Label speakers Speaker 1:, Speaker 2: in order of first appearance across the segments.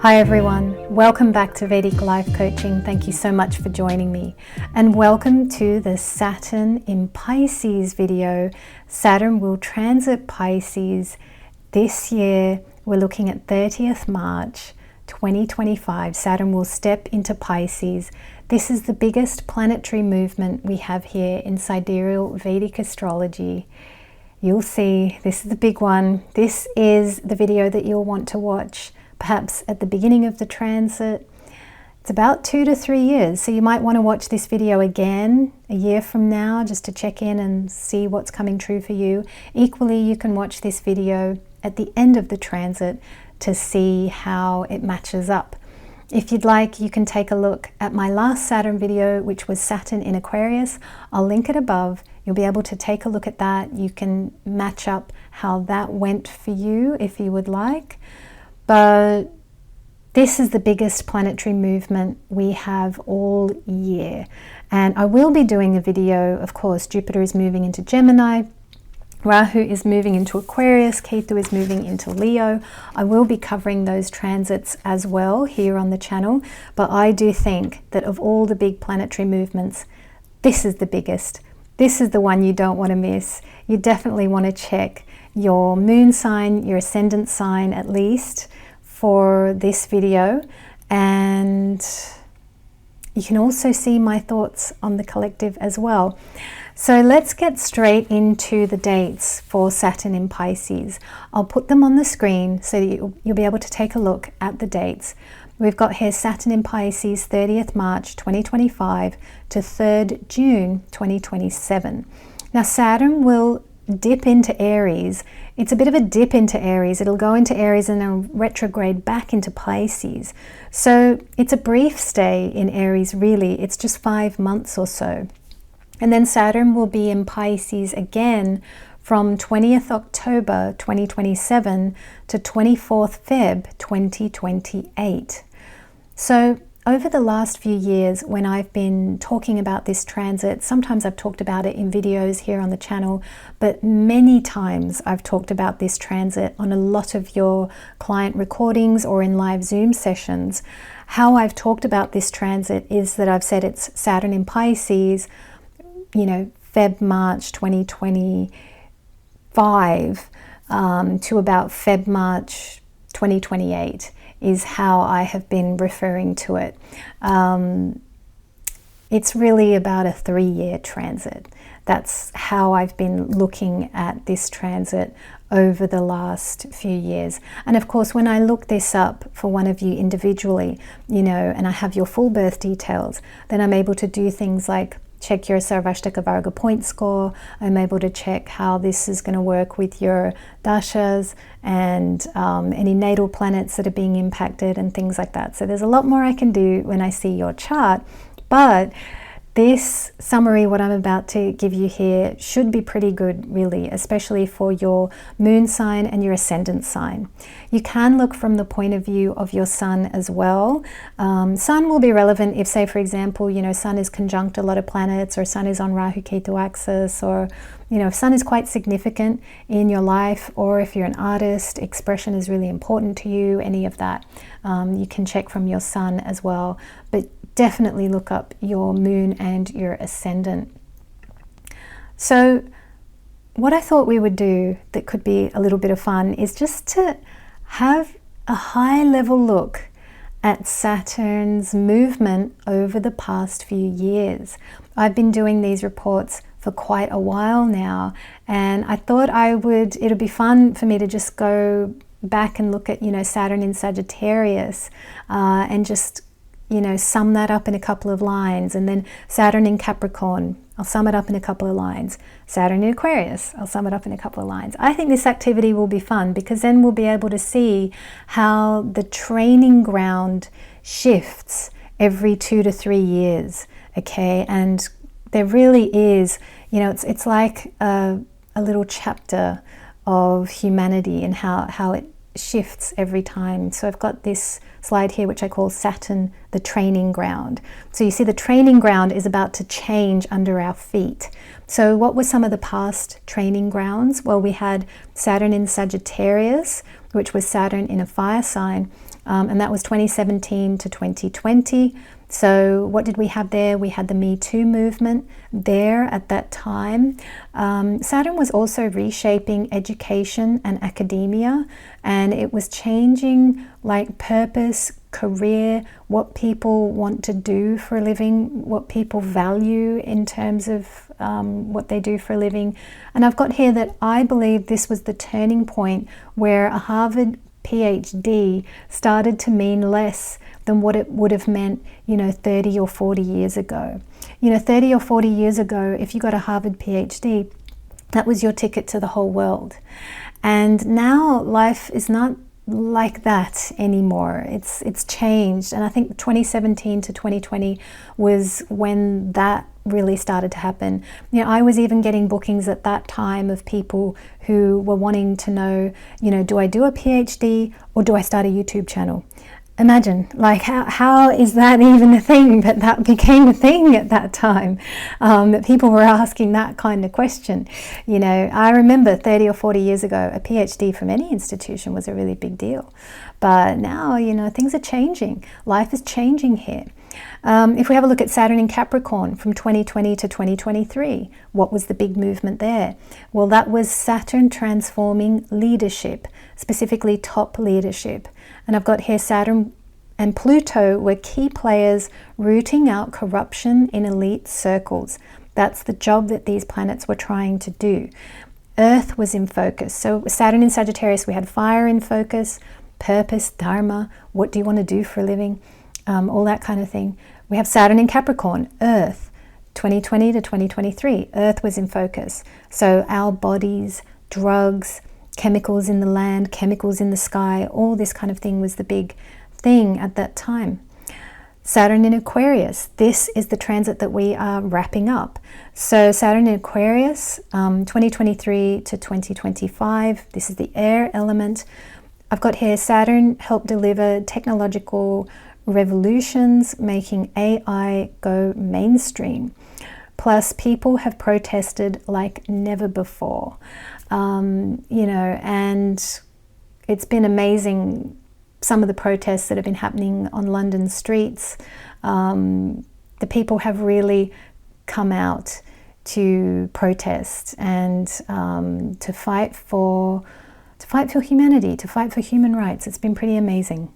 Speaker 1: Hi everyone, welcome back to Vedic Life Coaching. Thank you so much for joining me. And welcome to the Saturn in Pisces video. Saturn will transit Pisces this year. We're looking at 30th March 2025. Saturn will step into Pisces. This is the biggest planetary movement we have here in sidereal Vedic astrology. You'll see, this is the big one. This is the video that you'll want to watch perhaps at the beginning of the transit. It's about 2 to 3 years, so you might want to watch this video again a year from now just to check in and see what's coming true for you. Equally, you can watch this video at the end of the transit to see how it matches up. If you'd like, you can take a look at my last Saturn video, which was Saturn in Aquarius. I'll link it above. You'll be able to take a look at that. You can match up how that went for you if you would like. But this is the biggest planetary movement we have all year. And I will be doing a video, of course. Jupiter is moving into Gemini, Rahu is moving into Aquarius, Ketu is moving into Leo. I will be covering those transits as well here on the channel. But I do think that of all the big planetary movements, this is the biggest. This is the one you don't want to miss. You definitely want to check your moon sign, your ascendant sign at least, for this video, and you can also see my thoughts on the collective as well. So let's get straight into the dates for Saturn in Pisces. I'll put them on the screen so that you'll be able to take a look at the dates. We've got here Saturn in Pisces, 30th March 2025 to 3rd June 2027. Now Saturn will dip into Aries. It's a bit of a dip into Aries. It'll go into Aries and then retrograde back into Pisces. So it's a brief stay in Aries, really. It's just 5 months or so. And then Saturn will be in Pisces again from 20th October 2027 to 24th Feb 2028. So over the last few years, when I've been talking about this transit, sometimes I've talked about it in videos here on the channel, but many times I've talked about this transit on a lot of your client recordings or in live Zoom sessions. How I've talked about this transit is that I've said it's Saturn in Pisces, Feb-March 2025 to about Feb-March 2028. Is how I have been referring to it. It's really about a 3-year transit. That's how I've been looking at this transit over the last few years. And of course, when I look this up for one of you individually, and I have your full birth details, then I'm able to do things like check your Sarvashtaka Varga point score. I'm able to check how this is going to work with your dashas and any natal planets that are being impacted and things like that. So there's a lot more I can do when I see your chart. But this summary, what I'm about to give you here, should be pretty good, really, especially for your moon sign and your ascendant sign. You can look from the point of view of your sun as well. Sun will be relevant if, say, for example, sun is conjunct a lot of planets, or sun is on Rahu Ketu axis, or if sun is quite significant in your life, or if you're an artist, expression is really important to you, any of that. You can check from your sun as well. But definitely look up your moon and your ascendant. So what I thought we would do that could be a little bit of fun is just to have a high level look at Saturn's movement over the past few years. I've been doing these reports for quite a while now, and I thought it'd be fun for me to just go back and look at, Saturn in Sagittarius and just sum that up in a couple of lines. And then Saturn in Capricorn, I'll sum it up in a couple of lines. Saturn in Aquarius, I'll sum it up in a couple of lines. I think this activity will be fun because then we'll be able to see how the training ground shifts every 2 to 3 years, okay? And there really is, it's like a little chapter of humanity and how it shifts every time. So I've got this slide here which I call Saturn the training ground. So you see the training ground is about to change under our feet. So what were some of the past training grounds? Well, we had Saturn in Sagittarius, which was Saturn in a fire sign, and that was 2017 to 2020. So what did we have there? We had the Me Too movement there at that time. Saturn was also reshaping education and academia, and it was changing like purpose, career, what people want to do for a living, what people value in terms of what they do for a living. And I've got here that I believe this was the turning point where a Harvard PhD started to mean less than what it would have meant, 30 or 40 years ago. 30 or 40 years ago, if you got a Harvard PhD, that was your ticket to the whole world. And now life is not like that anymore. It's changed. And I think 2017 to 2020 was when that really started to happen. I was even getting bookings at that time of people who were wanting to know, do I do a PhD or do I start a YouTube channel? Imagine, like, how is that even a thing? But that became a thing at that time, that people were asking that kind of question. I remember 30 or 40 years ago, a PhD from any institution was a really big deal. But now, things are changing. Life is changing here. If we have a look at Saturn in Capricorn from 2020 to 2023, what was the big movement there? Well, that was Saturn transforming leadership, specifically top leadership. And I've got here Saturn and Pluto were key players rooting out corruption in elite circles. That's the job that these planets were trying to do. Earth was in focus. So Saturn in Sagittarius, we had fire in focus, purpose, dharma, what do you want to do for a living, all that kind of thing. We have Saturn in Capricorn, Earth, 2020 to 2023, Earth was in focus. So our bodies, drugs, chemicals in the land, chemicals in the sky, all this kind of thing was the big thing at that time. Saturn in Aquarius, this is the transit that we are wrapping up. So Saturn in Aquarius, 2023 to 2025, this is the air element. I've got here Saturn helped deliver technological revolutions, making AI go mainstream. Plus, people have protested like never before. And it's been amazing, some of the protests that have been happening on London streets. The people have really come out to protest and to fight for humanity, to fight for human rights. It's been pretty amazing.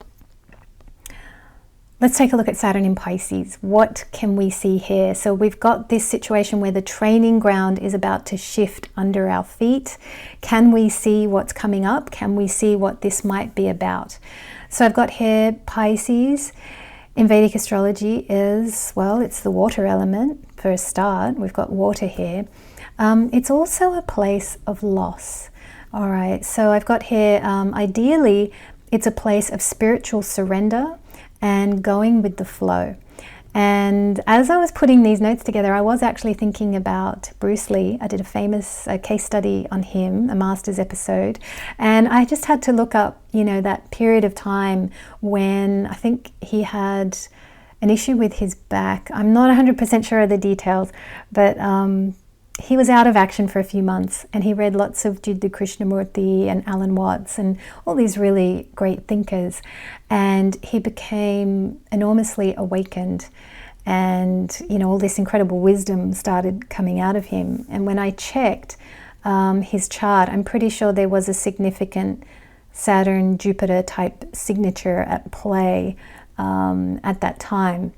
Speaker 1: Let's take a look at Saturn in Pisces. What can we see here? So we've got this situation where the training ground is about to shift under our feet. Can we see what's coming up? Can we see what this might be about? So I've got here Pisces in Vedic Astrology is, well, it's the water element for a start. We've got water here. It's also a place of loss. All right, so I've got here, ideally, it's a place of spiritual surrender and going with the flow. And as I was putting these notes together, I was actually thinking about Bruce Lee. I did a famous case study on him, a master's episode, and I just had to look up, that period of time when I think he had an issue with his back. I'm not 100% sure of the details, but he was out of action for a few months, and he read lots of Jiddu Krishnamurti and Alan Watts and all these really great thinkers, and he became enormously awakened, and all this incredible wisdom started coming out of him. And when I checked his chart, I'm pretty sure there was a significant Saturn Jupiter type signature at play at that time.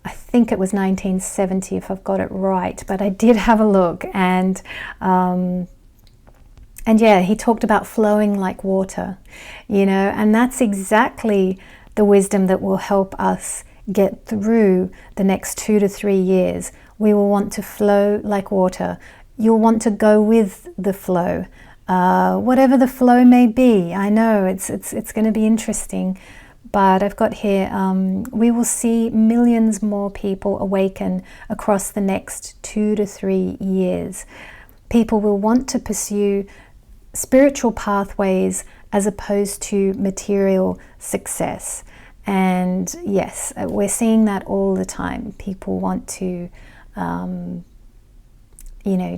Speaker 1: I think it was 1970 if I've got it right, but I did have a look, and yeah, he talked about flowing like water, and that's exactly the wisdom that will help us get through the next 2 to 3 years. We will want to flow like water. You'll want to go with the flow, whatever the flow may be. I know it's going to be interesting. But I've got here, we will see millions more people awaken across the next 2 to 3 years. People will want to pursue spiritual pathways as opposed to material success. And yes, we're seeing that all the time. People want to,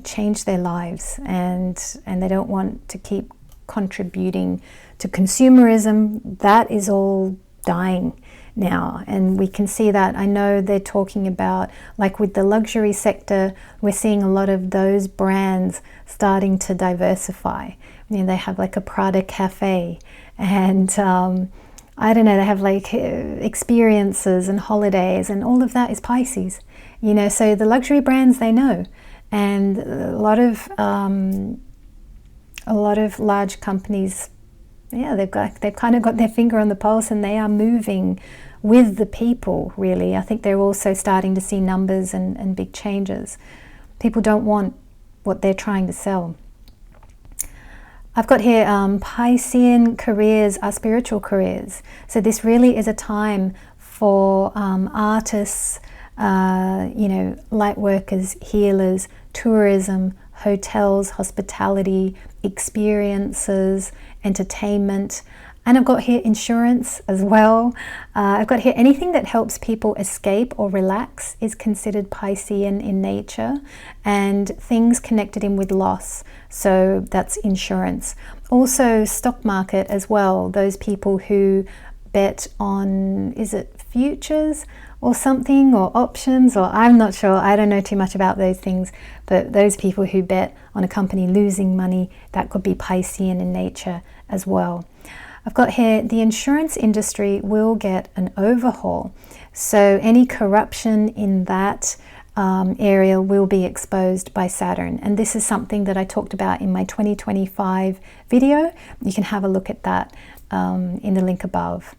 Speaker 1: change their lives, and they don't want to keep contributing to consumerism. That is all dying now, and we can see that. I know they're talking about, like with the luxury sector, we're seeing a lot of those brands starting to diversify. You know, they have like a Prada cafe, and I don't know, they have like experiences and holidays, and all of that is Pisces. You know, so the luxury brands, they know, and a lot of large companies, yeah, they've kind of got their finger on the pulse, and they are moving with the people, really. I think they're also starting to see numbers and big changes. People don't want what they're trying to sell. I've got here, Piscean careers are spiritual careers. So this really is a time for artists, you know, light workers, healers, tourism, hotels, hospitality, experiences, entertainment. And I've got here insurance as well. I've got here anything that helps people escape or relax is considered Piscean in nature, and things connected in with loss, so that's insurance. Also stock market as well, those people who bet on, is it futures or something, or options, or I'm not sure, I don't know too much about those things, but those people who bet on a company losing money, that could be Piscean in nature as well. I've got here, the insurance industry will get an overhaul. So any corruption in that area will be exposed by Saturn. And this is something that I talked about in my 2025 video. You can have a look at that in the link above.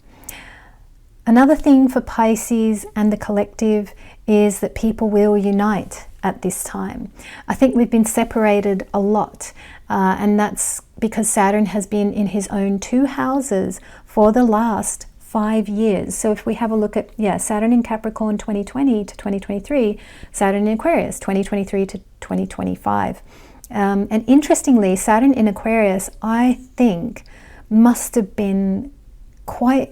Speaker 1: Another thing for Pisces and the collective is that people will unite at this time. I think we've been separated a lot, and that's because Saturn has been in his own 2 houses for the last 5 years. So if we have a look at, Saturn in Capricorn 2020 to 2023, Saturn in Aquarius 2023 to 2025. And interestingly, Saturn in Aquarius, I think, must have been quite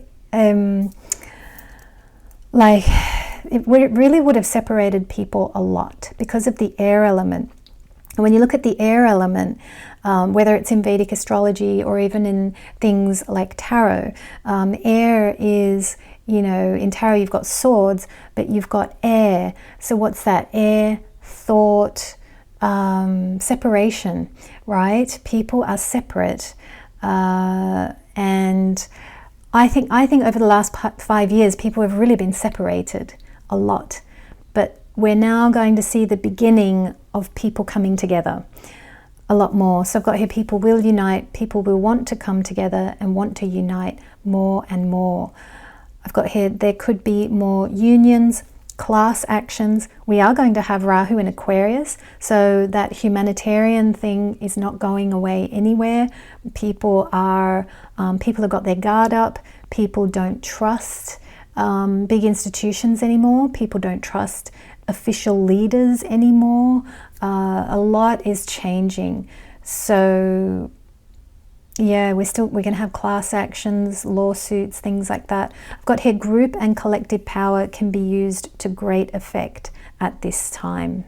Speaker 1: like, it really would have separated people a lot because of the air element. And when you look at the air element, whether it's in Vedic astrology or even in things like tarot, air is, you know, in tarot you've got swords, but you've got air. So what's that? Air, thought, separation, right? People are separate. And I think over the last 5 years, people have really been separated a lot. But we're now going to see the beginning of people coming together a lot more. So I've got here, people will unite, people will want to come together and want to unite more and more. I've got here, there could be more unions, class actions. We are going to have Rahu in Aquarius, so that humanitarian thing is not going away anywhere. People have got their guard up. People don't trust big institutions anymore. People don't trust official leaders anymore. A lot is changing. So yeah, we're going to have class actions, lawsuits, things like that. I've got here, group and collective power can be used to great effect at this time.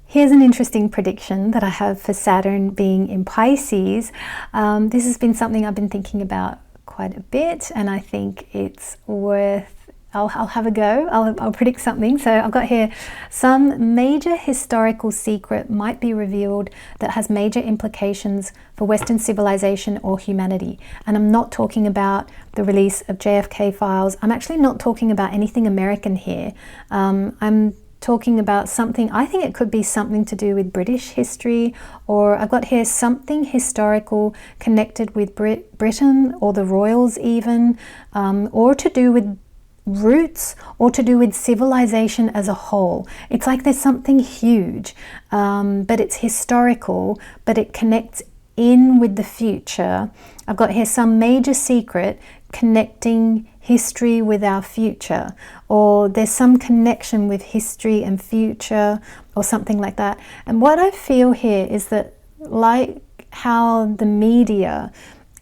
Speaker 1: Here's an interesting prediction that I have for Saturn being in Pisces. This has been something I've been thinking about quite a bit, and I think it's worth, I'll have a go. I'll predict something. So I've got here, some major historical secret might be revealed that has major implications for Western civilization or humanity. And I'm not talking about the release of JFK files. I'm actually not talking about anything American here. I'm talking about something, I think it could be something to do with British history, or I've got here something historical connected with Britain or the royals even, or to do with roots, or to do with civilization as a whole. It's like there's something huge, but it's historical, but it connects in with the future. I've got here some major secret connecting history with our future, or there's some connection with history and future, or something like that. And what I feel here is that, like how the media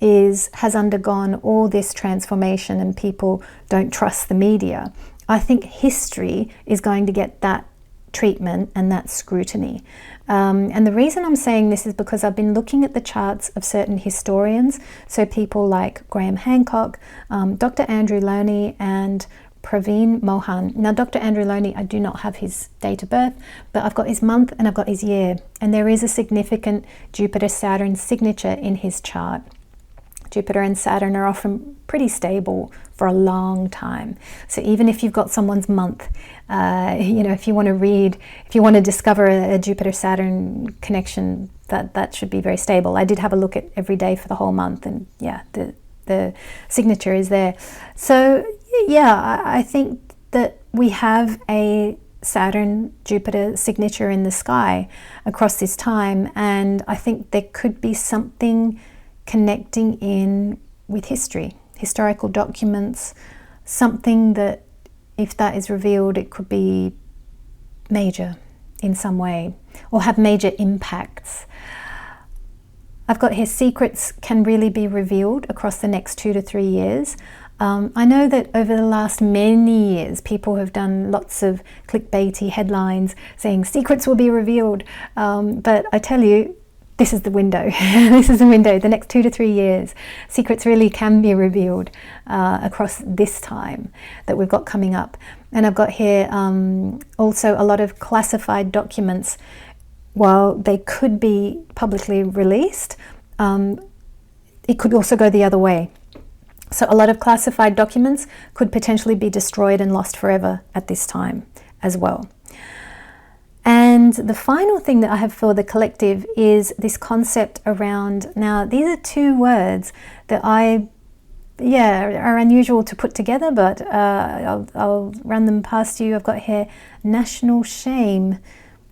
Speaker 1: has undergone all this transformation and people don't trust the media, I think history is going to get that treatment, and that's scrutiny. And the reason I'm saying this is because I've been looking at the charts of certain historians, so people like Graham Hancock, Dr. Andrew Loney, and Praveen Mohan. Now, Dr. Andrew Loney, I do not have his date of birth, but I've got his month and I've got his year, and there is a significant Jupiter-Saturn signature in his chart. Jupiter and Saturn are often pretty stable for a long time. So even if you've got someone's month, if you want to read, if you want to discover a Jupiter-Saturn connection, that should be very stable. I did have a look at every day for the whole month, and yeah, the signature is there. So yeah, I think that we have a Saturn-Jupiter signature in the sky across this time, and I think there could be something connecting in with history, historical documents, something that if that is revealed, it could be major in some way or have major impacts. I've got here, secrets can really be revealed across the next 2 to 3 years. I know that over the last many years, people have done lots of clickbaity headlines saying secrets will be revealed. But I tell you, this is the window. This is the window. The next 2 to 3 years, secrets really can be revealed across this time that we've got coming up. And I've got here also a lot of classified documents. While they could be publicly released, it could also go the other way. So a lot of classified documents could potentially be destroyed and lost forever at this time as well. And the final thing that I have for the collective is this concept around, now these are 2 words that are unusual to put together, but I'll run them past you. I've got here, national shame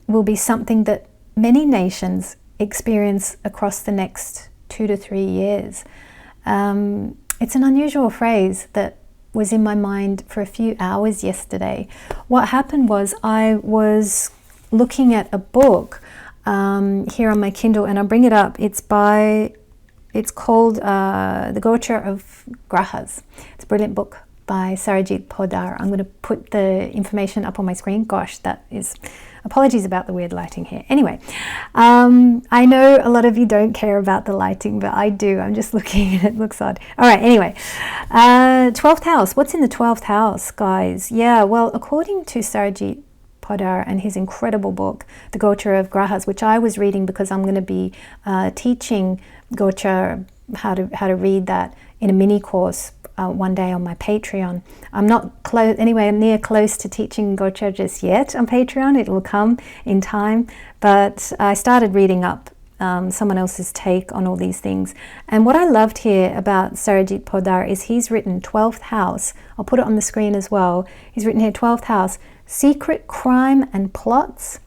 Speaker 1: will be something that many nations experience across the next 2 to 3 years. It's an unusual phrase that was in my mind for a few hours yesterday. What happened was I was looking at a book here on my Kindle, and I'll bring it up. It's called The Gocha of Grahas. It's a brilliant book by Sarojit Poddar. I'm going to put the information up on my screen. Gosh, that is, apologies about the weird lighting here. Anyway, I know a lot of you don't care about the lighting, but I do. I'm just looking and it looks odd. All right, anyway, 12th house. What's in the 12th house, guys? Yeah, well, according to Sarojit Poddar and his incredible book, The Gocha of Grahas, which I was reading because I'm going to be teaching Gocha, how to read that in a mini course one day on my Patreon. I'm not anywhere near close to teaching Gocha just yet on Patreon. It will come in time, but I started reading up someone else's take on all these things. And what I loved here about Sarojit Poddar is he's written 12th house. I'll put it on the screen as well. He's written here 12th house, secret crime and plots,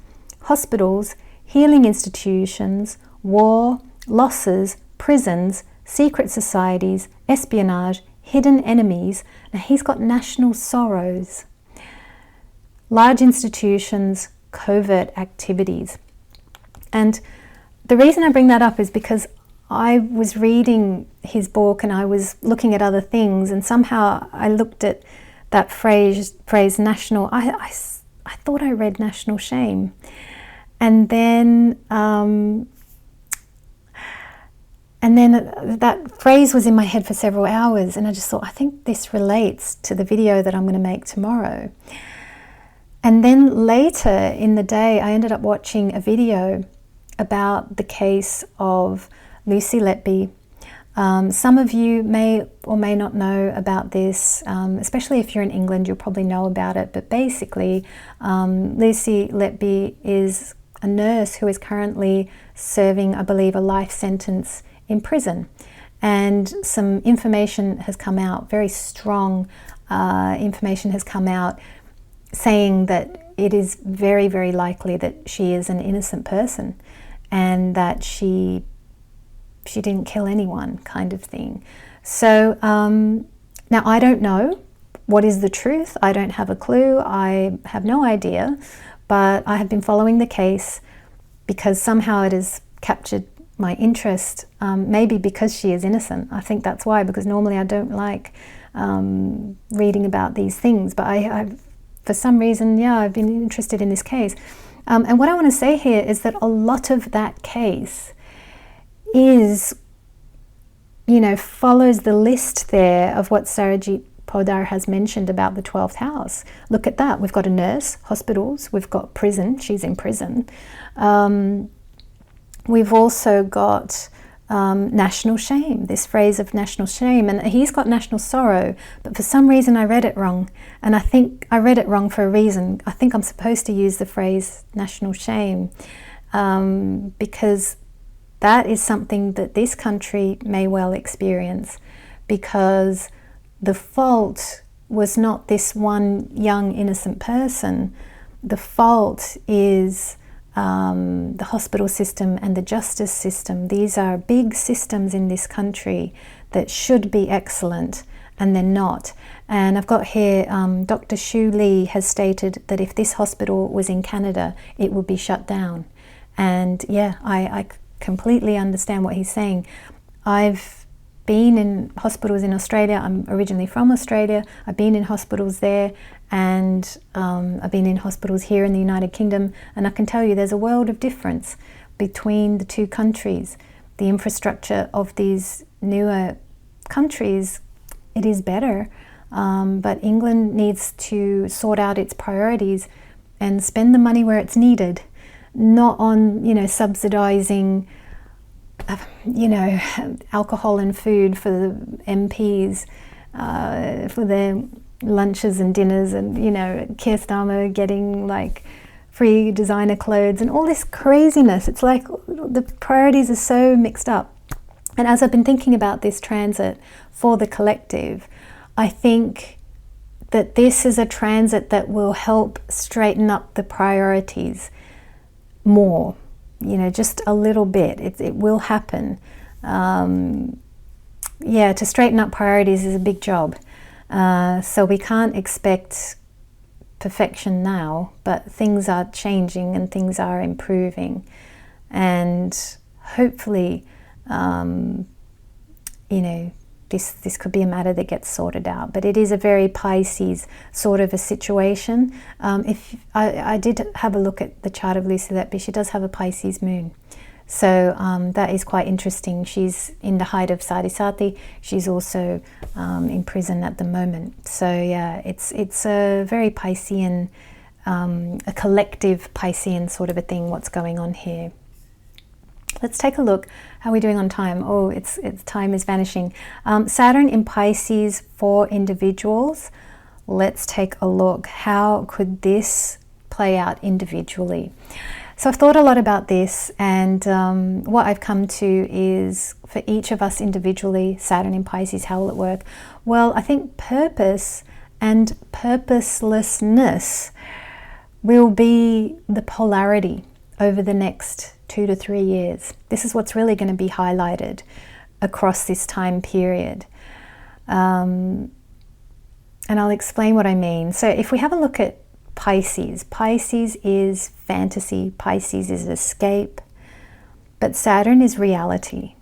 Speaker 1: hospitals, healing institutions, war, losses, prisons, secret societies, espionage, hidden enemies. Now he's got national sorrows, large institutions, covert activities. And the reason I bring that up is because I was reading his book and I was looking at other things, and somehow I looked at that phrase national. I thought I read national shame, and then that phrase was in my head for several hours, and I just thought, I think this relates to the video that I'm going to make tomorrow. And then later in the day, I ended up watching a video about the case of Lucy Letby. Some of you may or may not know about this, especially if you're in England, you'll probably know about it. But basically, Lucy Letby is a nurse who is currently serving, I believe, a life sentence in prison. And some information has come out, very strong information has come out, saying that it is very, very likely that she is an innocent person and that she didn't kill anyone, kind of thing. So now I don't know what is the truth. I don't have a clue. I have no idea, but I have been following the case because somehow it has captured my interest, maybe because she is innocent. I think that's why, because normally I don't like reading about these things, but for some reason, yeah, I've been interested in this case. And what I want to say here is that a lot of that case is, you know, follows the list there of what Sarajit Podar has mentioned about the 12th house. Look at that. We've got a nurse, hospitals, we've got prison, she's in prison. We've also got national shame, this phrase of national shame, and he's got national sorrow, but for some reason I read it wrong, and I think I read it wrong for a reason. I think I'm supposed to use the phrase national shame because that is something that this country may well experience, because the fault was not this one young innocent person. The fault is the hospital system and the justice system. These are big systems in this country that should be excellent, and they're not. And I've got here, Dr. Shu Lee has stated that if this hospital was in Canada, it would be shut down. And yeah, I completely understand what he's saying. I've been in hospitals in Australia. I'm originally from Australia. I've been in hospitals there, and I've been in hospitals here in the United Kingdom, and I can tell you there's a world of difference between the two countries. The infrastructure of these newer countries, it is better, but England needs to sort out its priorities and spend the money where it's needed, not on, you know, subsidizing alcohol and food for the MPs, for their lunches and dinners, and, you know, Keir Starmer getting like free designer clothes and all this craziness. It's like the priorities are so mixed up. And as I've been thinking about this transit for the collective, I think that this is a transit that will help straighten up the priorities more, you know, just a little bit. It will happen. Yeah, to straighten up priorities is a big job. So we can't expect perfection now, but things are changing and things are improving. And hopefully, you know, this could be a matter that gets sorted out. But it is a very Pisces sort of a situation. If I did have a look at the chart of Lucy Letby, she does have a Pisces moon. So that is quite interesting. She's in the height of Sadhisati. She's also in prison at the moment. So yeah, it's a very Piscean, a collective Piscean sort of a thing, what's going on here. Let's take a look. How are we doing on time? Oh, it's time is vanishing. Saturn in Pisces for individuals. Let's take a look. How could this play out individually? So I've thought a lot about this, and what I've come to is for each of us individually, Saturn in Pisces, how will it work? Well, I think purpose and purposelessness will be the polarity over the next 2 to 3 years. This is what's really going to be highlighted across this time period. And I'll explain what I mean. So if we have a look at Pisces, Pisces is fantasy, Pisces is escape, but Saturn is reality.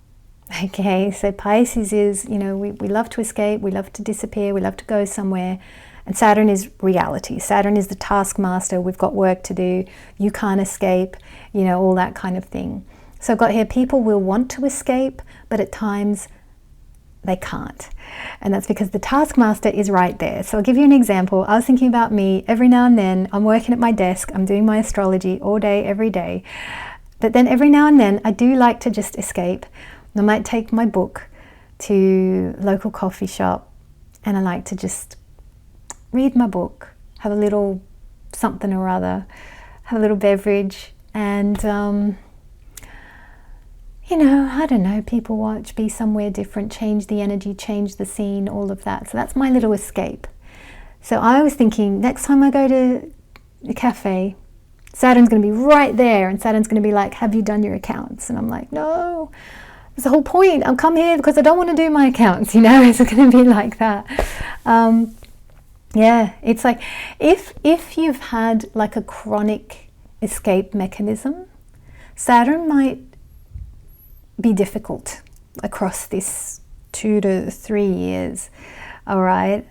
Speaker 1: Okay, so Pisces is, you know, we love to escape, we love to disappear, we love to go somewhere. And Saturn is reality. Saturn is the taskmaster. We've got work to do. You can't escape, you know, all that kind of thing. So I've got here, people will want to escape, but at times they can't. And that's because the taskmaster is right there. So I'll give you an example. I was thinking about me every now and then. I'm working at my desk. I'm doing my astrology all day, every day. But then every now and then I do like to just escape. I might take my book to a local coffee shop, and I like to just read my book, have a little something or other, have a little beverage, and you know, I don't know, people watch, be somewhere different, change the energy, change the scene, all of that. So that's my little escape. So I was thinking, next time I go to a cafe, Saturn's going to be right there, and Saturn's going to be like, have you done your accounts? And I'm like, no, that's the whole point. I've come here because I don't want to do my accounts, you know. It's going to be like that. Yeah, it's like if you've had like a chronic escape mechanism, Saturn might be difficult across this 2 to 3 years. all right?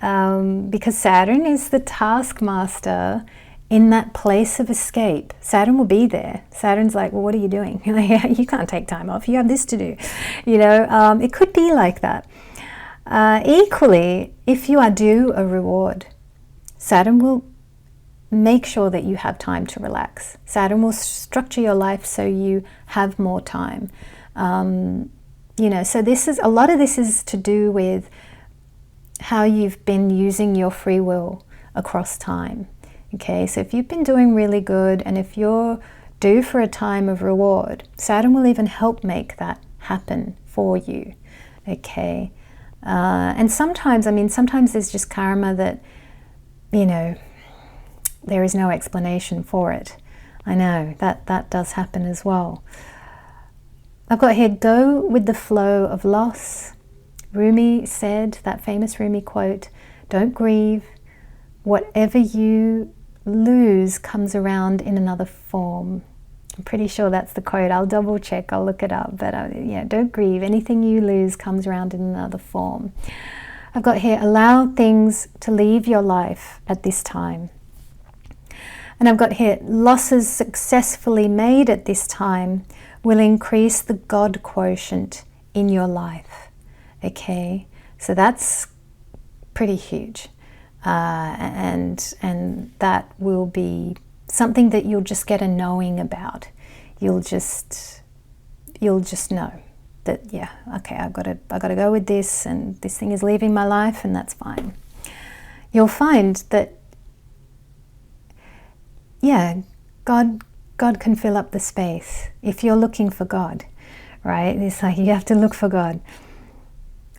Speaker 1: Because Saturn is the taskmaster in that place of escape. Saturn will be there. Saturn's like, well, what are you doing? You can't take time off. You have this to do. You know, it could be like that. Equally, if you are due a reward, Saturn will make sure that you have time to relax. Saturn will structure your life so you have more time. You know, so a lot of this is to do with how you've been using your free will across time. Okay, so if you've been doing really good and if you're due for a time of reward, Saturn will even help make that happen for you. Okay, and sometimes there's just karma that, you know, there is no explanation for it. I know that does happen as well. I've got here, go with the flow of loss. Rumi said, that famous Rumi quote, don't grieve. Whatever you lose comes around in another form. I'm pretty sure that's the quote. I'll double check, I'll look it up. But yeah, don't grieve. Anything you lose comes around in another form. I've got here, allow things to leave your life at this time. And I've got here, losses successfully made at this time will increase the God quotient in your life. Okay, so that's pretty huge. And that will be something that you'll just get a knowing about. You'll just know that, yeah, okay, I've got to go with this, and this thing is leaving my life, and that's fine. You'll find that, yeah, God can fill up the space if you're looking for God, right? It's like you have to look for God.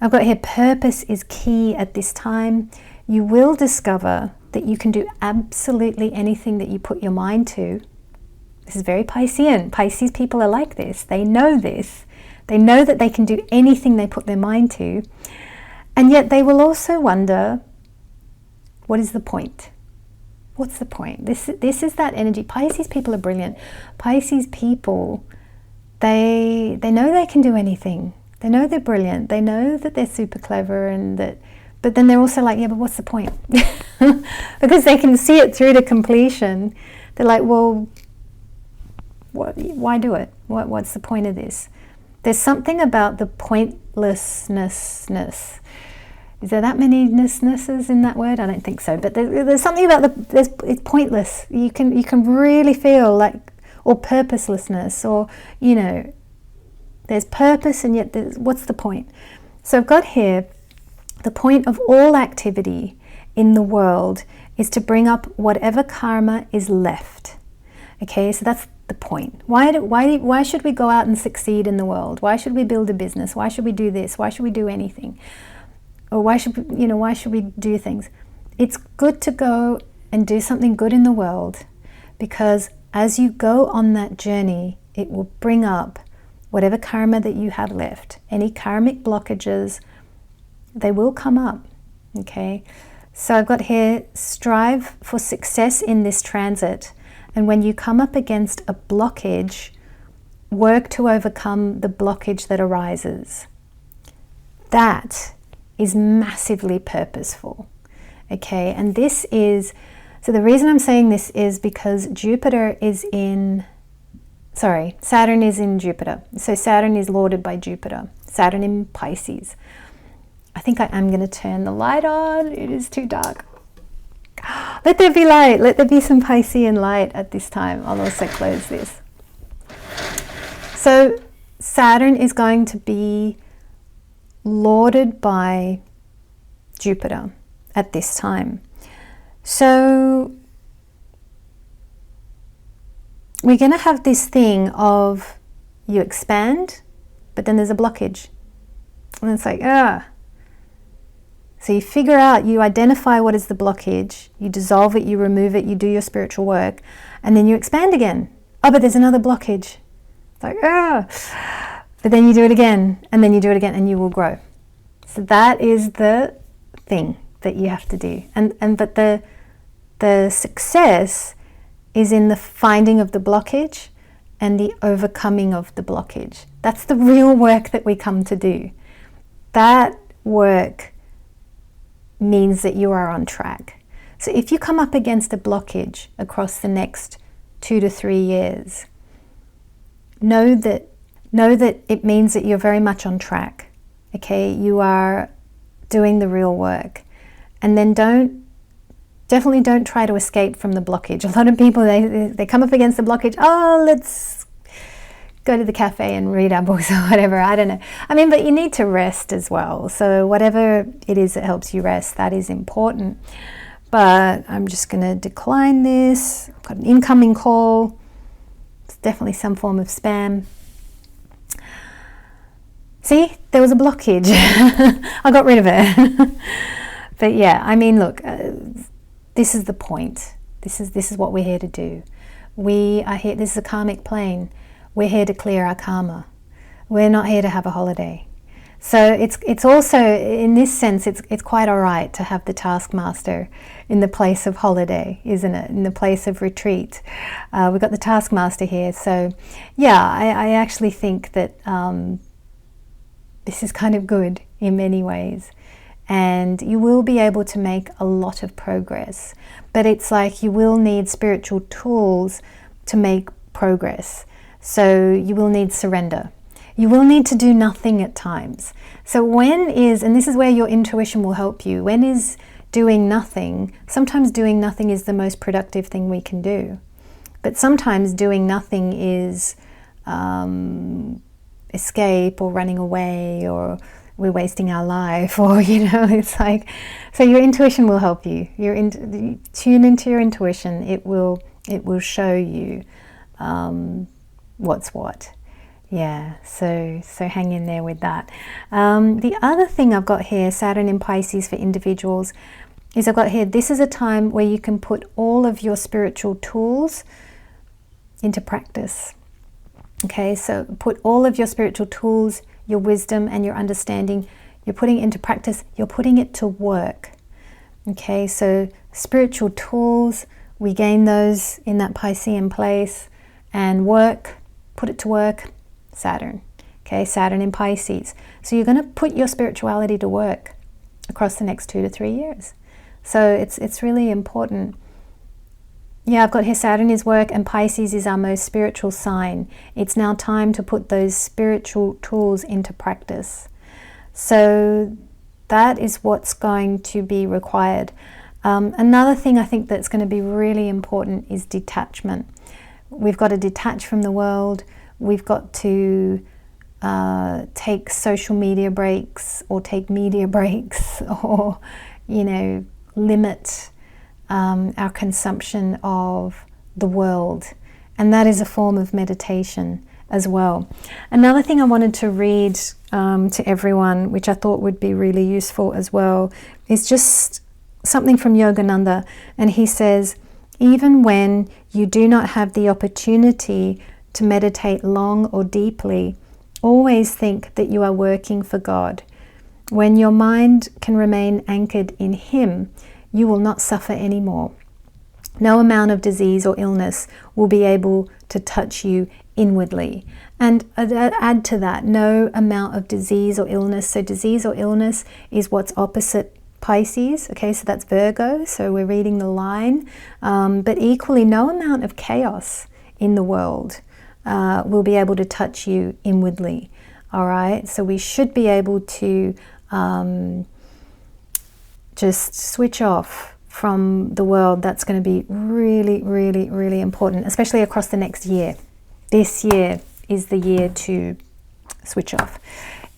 Speaker 1: I've got here, purpose is key at this time. You will discover that you can do absolutely anything that you put your mind to. This is very Piscean. Pisces people are like this. They know this. They know that they can do anything they put their mind to. And yet they will also wonder, what is the point? What's the point? This is that energy. Pisces people are brilliant. Pisces people, they know they can do anything. They know they're brilliant. They know that they're super clever, but then they're also like, yeah, but what's the point? Because they can see it through to completion. They're like, well, why do it? What's the point of this? There's something about the pointlessness. Is there that many nesses in that word? I don't think so. But there's something about it's pointless. You can really feel like, or purposelessness, or, you know, there's purpose and yet what's the point? So I've got here, the point of all activity in the world is to bring up whatever karma is left. Okay, so that's the point. Why should we go out and succeed in the world? Why should we build a business? Why should we do this? Why should we do anything? Or why should we do things? It's good to go and do something good in the world, because as you go on that journey, it will bring up whatever karma that you have left. Any karmic blockages, they will come up. Okay, so I've got here, strive for success in this transit, and when you come up against a blockage, work to overcome the blockage that arises. That is massively purposeful. Okay, and this is, so the reason I'm saying this is because Saturn is in Jupiter. So Saturn is lorded by Jupiter. Saturn in Pisces. I think I am going to turn the light on. It is too dark. Let there be light. Let there be some Piscean light at this time. I'll also close this. So Saturn is going to be lorded by Jupiter at this time. So we're going to have this thing of you expand, but then there's a blockage. And it's like, So you figure out, you identify what is the blockage, you dissolve it, you remove it, you do your spiritual work, and then you expand again. Oh, but there's another blockage. It's like, But then you do it again, and then you do it again, and you will grow. So that is the thing that you have to do. But the success is in the finding of the blockage and the overcoming of the blockage. That's the real work that we come to do. That work means that you are on track. So if you come up against a blockage across the next 2 to 3 years, know that it means that you're very much on track. Okay, you are doing the real work. And then definitely don't try to escape from the blockage. A lot of people, they come up against the blockage, oh, let's go to the cafe and read our books or whatever, I don't know. I mean, but you need to rest as well. So whatever it is that helps you rest, that is important. But I'm just going to decline this. I've got an incoming call. It's definitely some form of spam. See, there was a blockage. I got rid of it. But yeah, I mean, look, this is the point. This is what we're here to do. We are here, this is a karmic plane. We're here to clear our karma. We're not here to have a holiday. So it's also, in this sense, it's quite all right to have the taskmaster in the place of holiday, isn't it? In the place of retreat. We've got the taskmaster here. So yeah, I actually think that this is kind of good in many ways. And you will be able to make a lot of progress. But it's like you will need spiritual tools to make progress. So you will need surrender. You will need to do nothing at times. So and this is where your intuition will help you, when is doing nothing, sometimes doing nothing is the most productive thing we can do. But sometimes doing nothing is escape or running away, or we're wasting our life, or it's like, so your intuition will help you. Tune into your intuition. It will show you what's what. Yeah, so hang in there with that. The other thing I've got here, Saturn in Pisces for individuals, is I've got here, this is a time where you can put all of your spiritual tools into practice. Okay, so put all of your spiritual tools, your wisdom and your understanding, you're putting it into practice, you're putting it to work. Okay, so spiritual tools, we gain those in that Piscean place, and work, put it to work, Saturn. Okay, Saturn in Pisces. So you're going to put your spirituality to work across the next 2 to 3 years. So it's really important. Yeah, I've got here Saturn is work, and Pisces is our most spiritual sign. It's now time to put those spiritual tools into practice. So that is what's going to be required. Another thing I think that's going to be really important is detachment. We've got to detach from the world. We've got to take social media breaks, or take media breaks, or, limit our consumption of the world. And that is a form of meditation as well. Another thing I wanted to read to everyone, which I thought would be really useful as well, is just something from Yogananda. And he says, even when you do not have the opportunity to meditate long or deeply, always think that you are working for God. When your mind can remain anchored in Him, you will not suffer anymore. No amount of disease or illness will be able to touch you inwardly. And add to that, no amount of disease or illness. So disease or illness is what's opposite Pisces. Okay, so that's Virgo. So we're reading the line. But equally, no amount of chaos in the world will be able to touch you inwardly. All right, so we should be able to just switch off from the world. That's going to be really, really, really important, especially across the next year. This year is the year to switch off,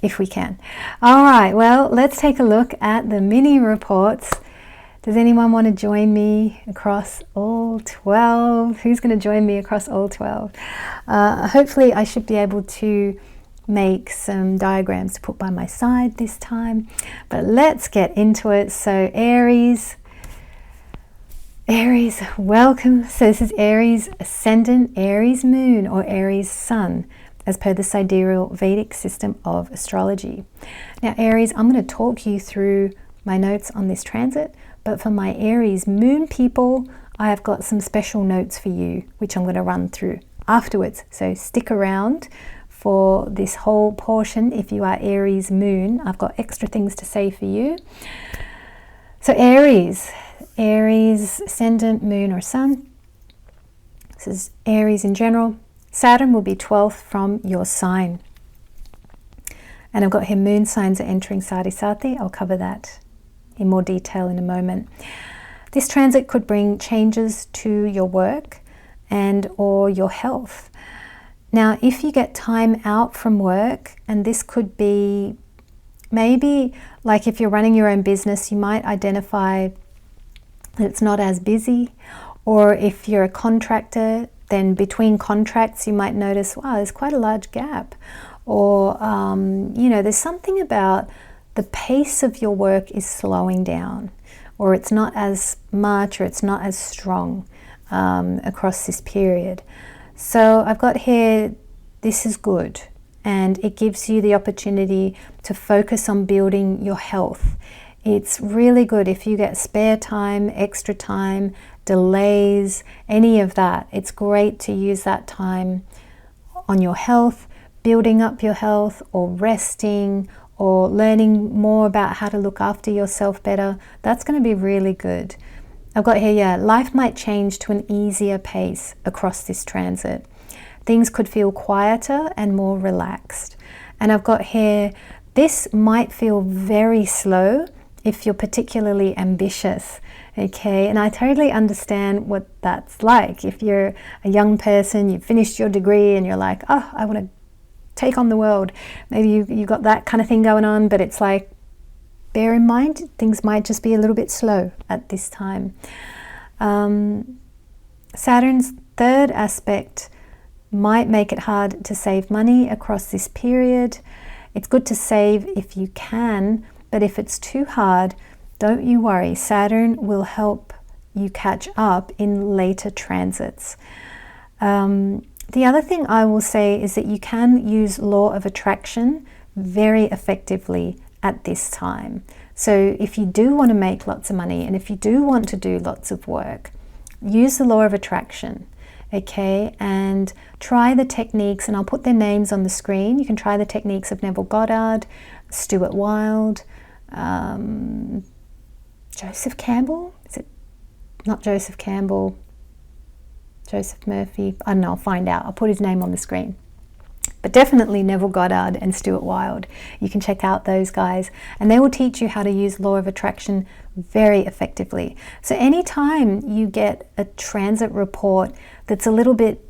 Speaker 1: if we can. All right, well, let's take a look at the mini reports. Does anyone want to join me across all 12? Who's going to join me across all 12? Hopefully I should be able to make some diagrams to put by my side this time. But let's get into it. So Aries, welcome. So this is Aries Ascendant, Aries Moon, or Aries Sun, as per the sidereal Vedic system of astrology. Now Aries, I'm going to talk you through my notes on this transit, but for my Aries Moon people, I have got some special notes for you, which I'm going to run through afterwards. So stick around for this whole portion. If you are Aries Moon, I've got extra things to say for you. So Aries, ascendant, moon or sun. This is Aries in general. Saturn will be 12th from your sign. And I've got here moon signs are entering Sati. I'll cover that in more detail in a moment. This transit could bring changes to your work and or your health. Now, if you get time out from work, and this could be maybe like if you're running your own business, you might identify that it's not as busy. Or if you're a contractor, then between contracts you might notice, wow, there's quite a large gap. Or, you know, there's something about the pace of your work is slowing down, or it's not as much, or it's not as strong across this period. So I've got here, this is good, and it gives you the opportunity to focus on building your health. It's really good if you get spare time, extra time, delays, any of that. It's great to use that time on your health, building up your health, or resting, or learning more about how to look after yourself better. That's going to be really good. I've got here, yeah, life might change to an easier pace across this transit. Things could feel quieter and more relaxed. And I've got here, this might feel very slow if you're particularly ambitious, okay? And I totally understand what that's like. If you're a young person, you've finished your degree and you're like, oh, I want to take on the world. Maybe you got that kind of thing going on, but it's like, bear in mind, things might just be a little bit slow at this time. Saturn's third aspect might make it hard to save money across this period. It's good to save if you can, but if it's too hard, don't you worry. Saturn will help you catch up in later transits. The other thing I will say is that you can use law of attraction very effectively at this time. So if you do want to make lots of money, and if you do want to do lots of work, use the law of attraction, okay? And try the techniques, and I'll put their names on the screen. You can try the techniques of Neville Goddard, Stuart Wilde, Joseph Campbell. Is it not Joseph Campbell? Joseph Murphy, I don't know, I'll find out. I'll put his name on the screen. But definitely Neville Goddard and Stuart Wilde. You can check out those guys, and they will teach you how to use law of attraction very effectively. So anytime you get a transit report that's a little bit,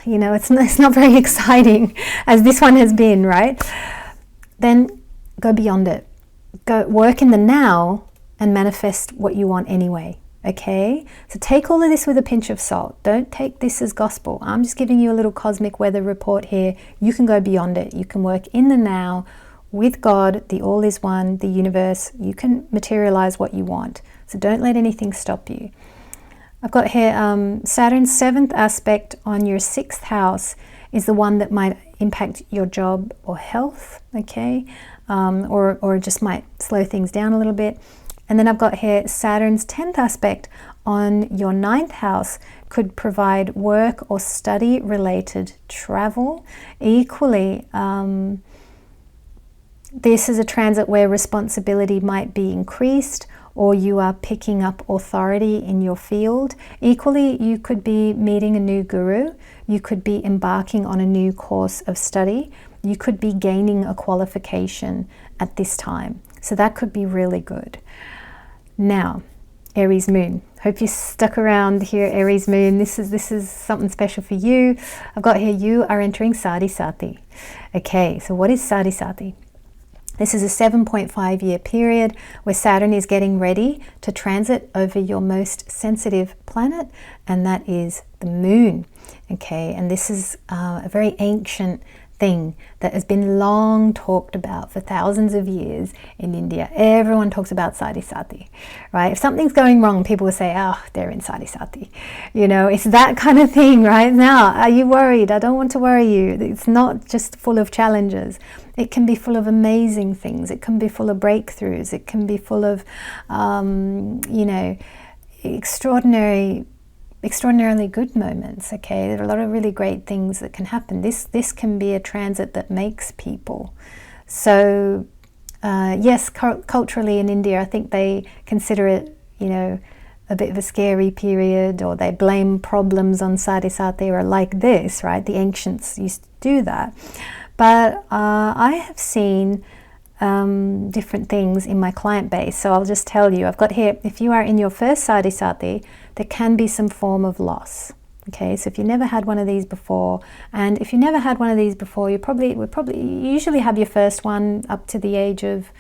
Speaker 1: you know, it's not very exciting, as this one has been, right? Then go beyond it. Go work in the now and manifest what you want anyway. Okay, so take all of this with a pinch of salt. Don't take this as gospel. I'm just giving you a little cosmic weather report here. You can go beyond it. You can work in the now with God, the all is one, the universe. You can materialize what you want. So don't let anything stop you. I've got here Saturn's seventh aspect on your sixth house is the one that might impact your job or health, okay, or just might slow things down a little bit. And then I've got here Saturn's 10th aspect on your 9th house could provide work or study related travel. Equally, this is a transit where responsibility might be increased, or you are picking up authority in your field. Equally, you could be meeting a new guru. You could be embarking on a new course of study. You could be gaining a qualification at this time. So that could be really good. Now, Aries moon. Hope you stuck around here, Aries moon. This is something special for you. I've got here, you are entering Sati. Okay, so what is Sati? This is a 7.5 year period where Saturn is getting ready to transit over your most sensitive planet, and that is the moon. Okay, and this is a very ancient thing that has been long talked about for thousands of years in India. Everyone talks about Sati, right? If something's going wrong, people will say, oh, they're in Sati. You know, it's that kind of thing, right? Now, are you worried? I don't want to worry you. It's not just full of challenges. It can be full of amazing things. It can be full of breakthroughs. It can be full of, you know, extraordinarily good moments. Okay, there are a lot of really great things that can happen. This can be a transit that makes people. So Yes, culturally in India, I think they consider it, you know, a bit of a scary period, or they blame problems on Sadisati, or like this, right? The ancients used to do that. But I have seen different things in my client base. So I'll just tell you, I've got here, if you are in your first Sadisati, there can be some form of loss. Okay, so if you never had one of these before, and if you never had one of these before, you usually have your first one up to the age of,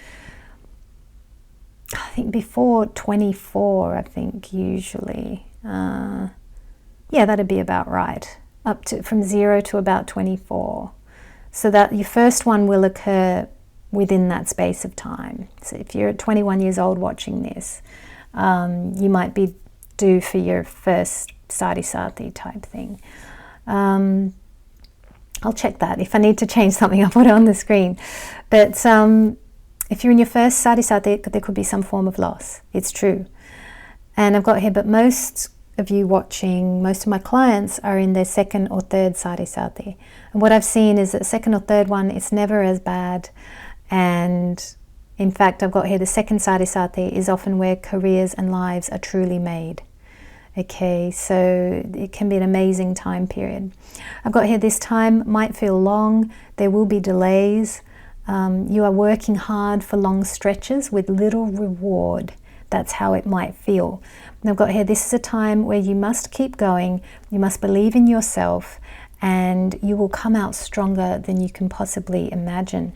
Speaker 1: I think before 24, I think usually. Yeah, that'd be about right. Up to from 0 to about 24. So that your first one will occur within that space of time. So if you're 21 years old watching this, you might be due for your first Sadisati type thing. I'll check that. If I need to change something, I'll put it on the screen. But if you're in your first Sadisati, there could be some form of loss. It's true. And I've got here, but most of you watching, most of my clients are in their second or third Sadisati. And what I've seen is that second or third one, it's never as bad. And in fact, I've got here, the second Sadisati is often where careers and lives are truly made. Okay, so it can be an amazing time period. I've got here, this time might feel long. There will be delays. You are working hard for long stretches with little reward. That's how it might feel. And I've got here, this is a time where you must keep going. You must believe in yourself, and you will come out stronger than you can possibly imagine.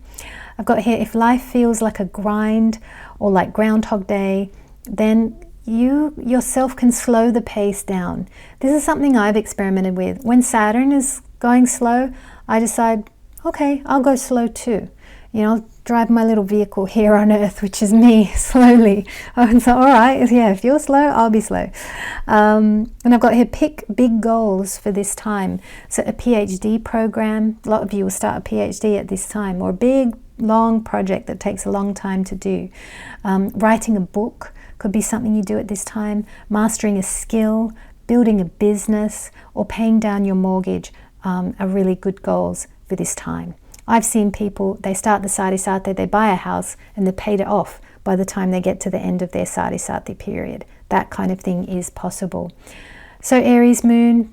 Speaker 1: I've got here, if life feels like a grind or like Groundhog Day, then you yourself can slow the pace down. This is something I've experimented with. When Saturn is going slow, I decide, okay, I'll go slow too. You know, I'll drive my little vehicle here on Earth, which is me, slowly. And so, all right, yeah, if you're slow, I'll be slow. And I've got here, pick big goals for this time. So a PhD program, a lot of you will start a PhD at this time, or a big, long project that takes a long time to do. Writing a book could be something you do at this time. Mastering a skill, building a business, or paying down your mortgage are really good goals for this time. I've seen people, they start the Sadisati, they buy a house, and they've paid it off by the time they get to the end of their Sadisati period. That kind of thing is possible. So Aries moon,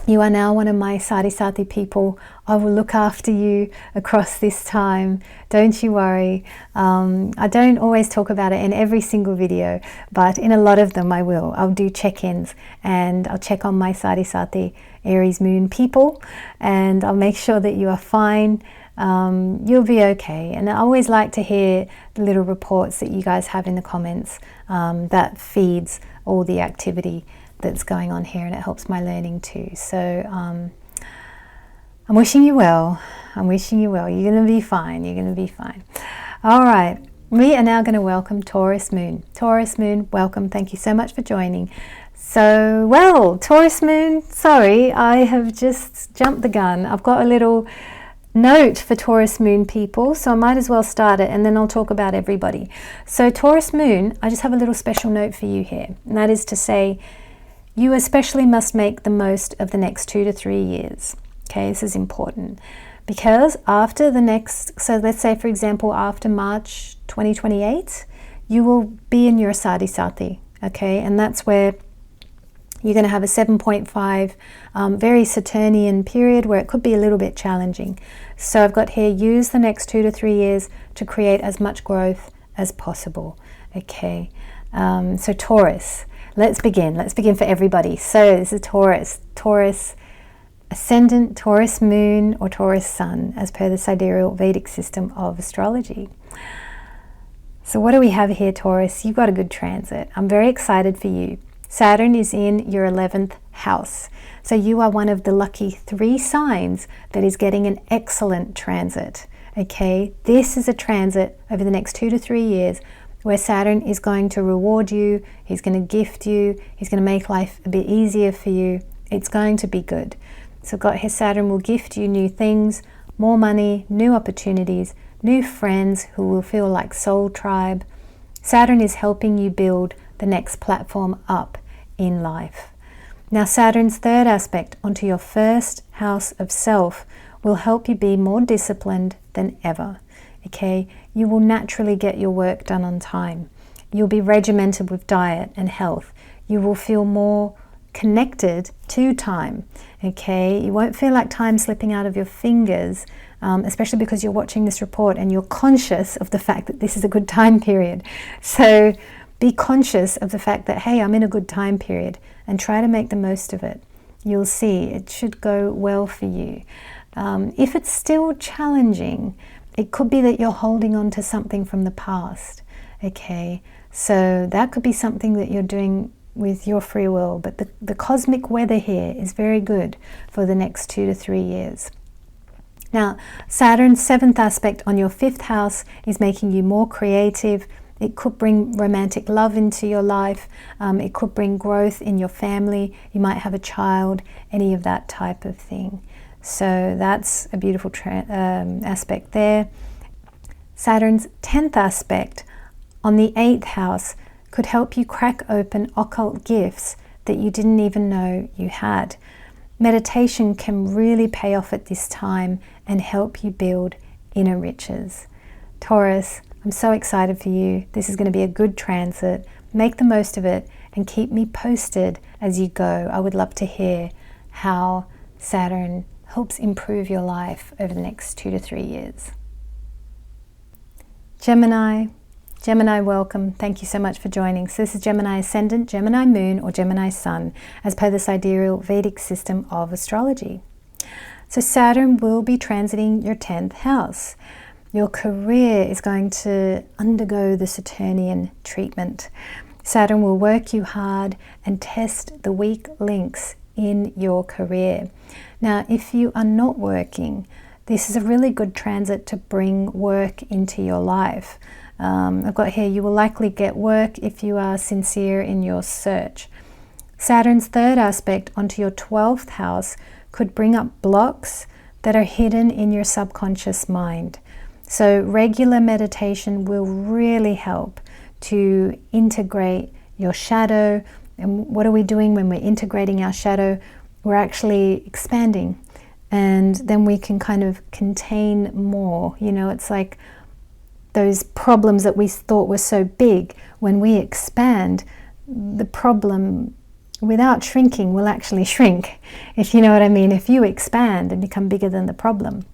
Speaker 1: you are now one of my Sadisati people. I will look after you across this time. Don't you worry. I don't always talk about it in every single video, but in a lot of them I will. I'll do check-ins, and I'll check on my Sadisati Aries moon people, and I'll make sure that you are fine. You'll be okay. And I always like to hear the little reports that you guys have in the comments. That feeds all the activity that's going on here, and it helps my learning too. So I'm wishing you well. I'm wishing you well. You're going to be fine. You're going to be fine. All right. We are now going to welcome Taurus moon. Taurus moon, welcome. Thank you so much for joining. So, well, Taurus moon, sorry, I have just jumped the gun. I've got a little note for Taurus moon people, so I might as well start it, and then I'll talk about everybody. So Taurus moon, I just have a little special note for you here, and that is to say, you especially must make the most of the next 2 to 3 years. Okay, this is important, because after the next, so let's say for example after March 2028, you will be in your Sadisati, okay, and that's where you're going to have a 7.5 very Saturnian period where it could be a little bit challenging. So I've got here, use the next 2 to 3 years to create as much growth as possible. Okay, so Taurus, let's begin. Let's begin for everybody. So this is Taurus. Taurus ascendant, Taurus moon, or Taurus sun, as per the sidereal Vedic system of astrology. So what do we have here, Taurus? You've got a good transit. I'm very excited for you. Saturn is in your 11th house. So you are one of the lucky 3 signs that is getting an excellent transit. Okay, this is a transit over the next 2 to 3 years where Saturn is going to reward you, he's going to gift you, he's going to make life a bit easier for you. It's going to be good. So got here, Saturn will gift you new things, more money, new opportunities, new friends who will feel like soul tribe. Saturn is helping you build the next platform up in life. Now Saturn's third aspect onto your first house of self will help you be more disciplined than ever. Okay, you will naturally get your work done on time. You'll be regimented with diet and health. You will feel more connected to time, okay? You won't feel like time slipping out of your fingers, especially because you're watching this report and you're conscious of the fact that this is a good time period. So be conscious of the fact that, hey, I'm in a good time period, and try to make the most of it. You'll see it should go well for you. If it's still challenging, it could be that you're holding on to something from the past, okay? So that could be something that you're doing with your free will, but the cosmic weather here is very good for the next 2 to 3 years. Now, Saturn's 7th aspect on your 5th house is making you more creative. It could bring romantic love into your life. It could bring growth in your family. You might have a child, any of that type of thing. So that's a beautiful aspect there. Saturn's 10th aspect on the 8th house could help you crack open occult gifts that you didn't even know you had. Meditation can really pay off at this time and help you build inner riches. Taurus, I'm so excited for you. This is going to be a good transit. Make the most of it and keep me posted as you go. I would love to hear how Saturn helps improve your life over the next 2 to 3 years. Gemini, welcome. Thank you so much for joining. So this is Gemini Ascendant, Gemini Moon, or Gemini Sun, as per the sidereal Vedic system of astrology. So Saturn will be transiting your 10th house. Your career is going to undergo the Saturnian treatment. Saturn will work you hard and test the weak links in your career. Now, if you are not working, this is a really good transit to bring work into your life. I've got here, you will likely get work if you are sincere in your search. Saturn's 3rd aspect onto your 12th house could bring up blocks that are hidden in your subconscious mind. So regular meditation will really help to integrate your shadow. And what are we doing when we're integrating our shadow? We're actually expanding, and then we can kind of contain more. You know, it's like those problems that we thought were so big. When we expand, the problem, without shrinking, will actually shrink. If you know what I mean. If you expand and become bigger than the problem,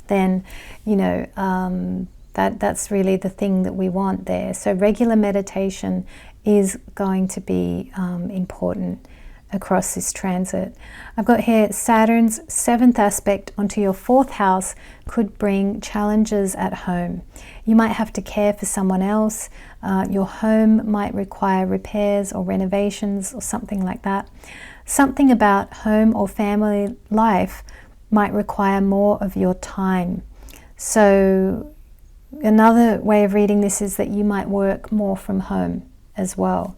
Speaker 1: then, you know, that's really the thing that we want there. So regular meditation is going to be important across this transit. I've got here Saturn's 7th aspect onto your 4th house could bring challenges at home. You might have to care for someone else. Your home might require repairs or renovations or something like that. Something about home or family life might require more of your time. So another way of reading this is that you might work more from home as well.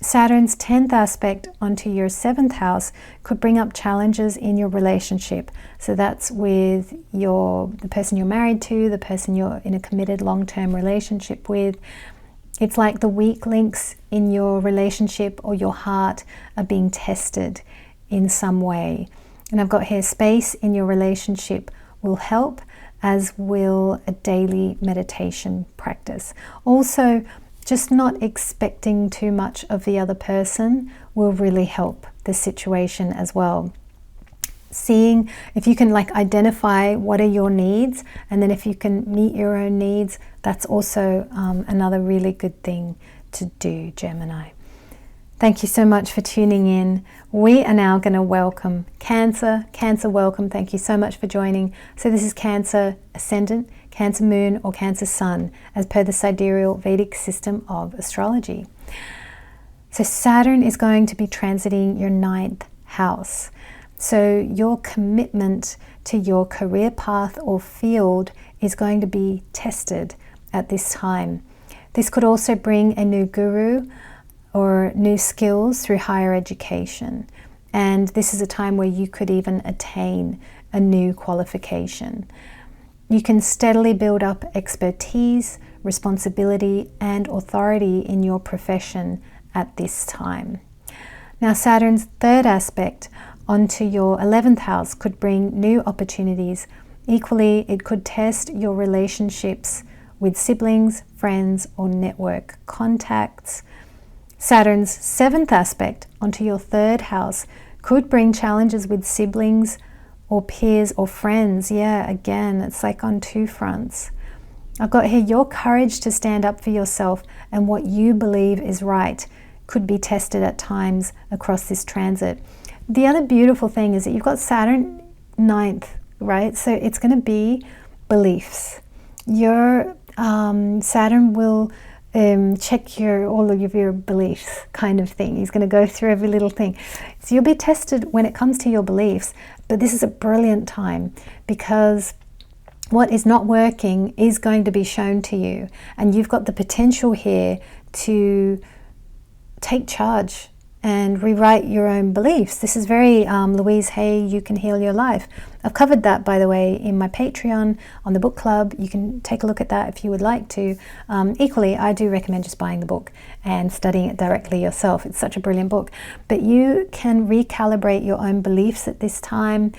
Speaker 1: Saturn's 10th aspect onto your 7th house could bring up challenges in your relationship. So that's with the person you're married to, the person you're in a committed long-term relationship with. It's like the weak links in your relationship or your heart are being tested in some way. And I've got here, space in your relationship will help, as will a daily meditation practice. Also, just not expecting too much of the other person will really help the situation as well. Seeing if you can like identify what are your needs, and then if you can meet your own needs, that's also another really good thing to do, Gemini. Thank you so much for tuning in. We are now going to welcome Cancer. Cancer, welcome. Thank you so much for joining. So this is Cancer Ascendant, Cancer Moon, or Cancer Sun, as per the sidereal Vedic system of astrology. So Saturn is going to be transiting your 9th house. So your commitment to your career path or field is going to be tested at this time. This could also bring a new guru or new skills through higher education. And this is a time where you could even attain a new qualification. You can steadily build up expertise, responsibility, and authority in your profession at this time. Now, Saturn's 3rd aspect onto your 11th house could bring new opportunities Equally, it could test your relationships with siblings, friends, or network contacts. Saturn's 7th aspect onto your 3rd house could bring challenges with siblings or peers or friends. Yeah, again, it's like on 2 fronts. I've got here, your courage to stand up for yourself and what you believe is right could be tested at times across this transit. The other beautiful thing is that you've got Saturn 9th, right? So it's going to be beliefs. Your Saturn will check all of your beliefs, kind of thing. He's going to go through every little thing. So you'll be tested when it comes to your beliefs, but this is a brilliant time because what is not working is going to be shown to you, and you've got the potential here to take charge and rewrite your own beliefs. This is very Louise Hay, You Can Heal Your Life. I've covered that, by the way, in my Patreon, on the book club. You can take a look at that if you would like to. Equally, I do recommend just buying the book and studying it directly yourself. It's such a brilliant book. But you can recalibrate your own beliefs at this time.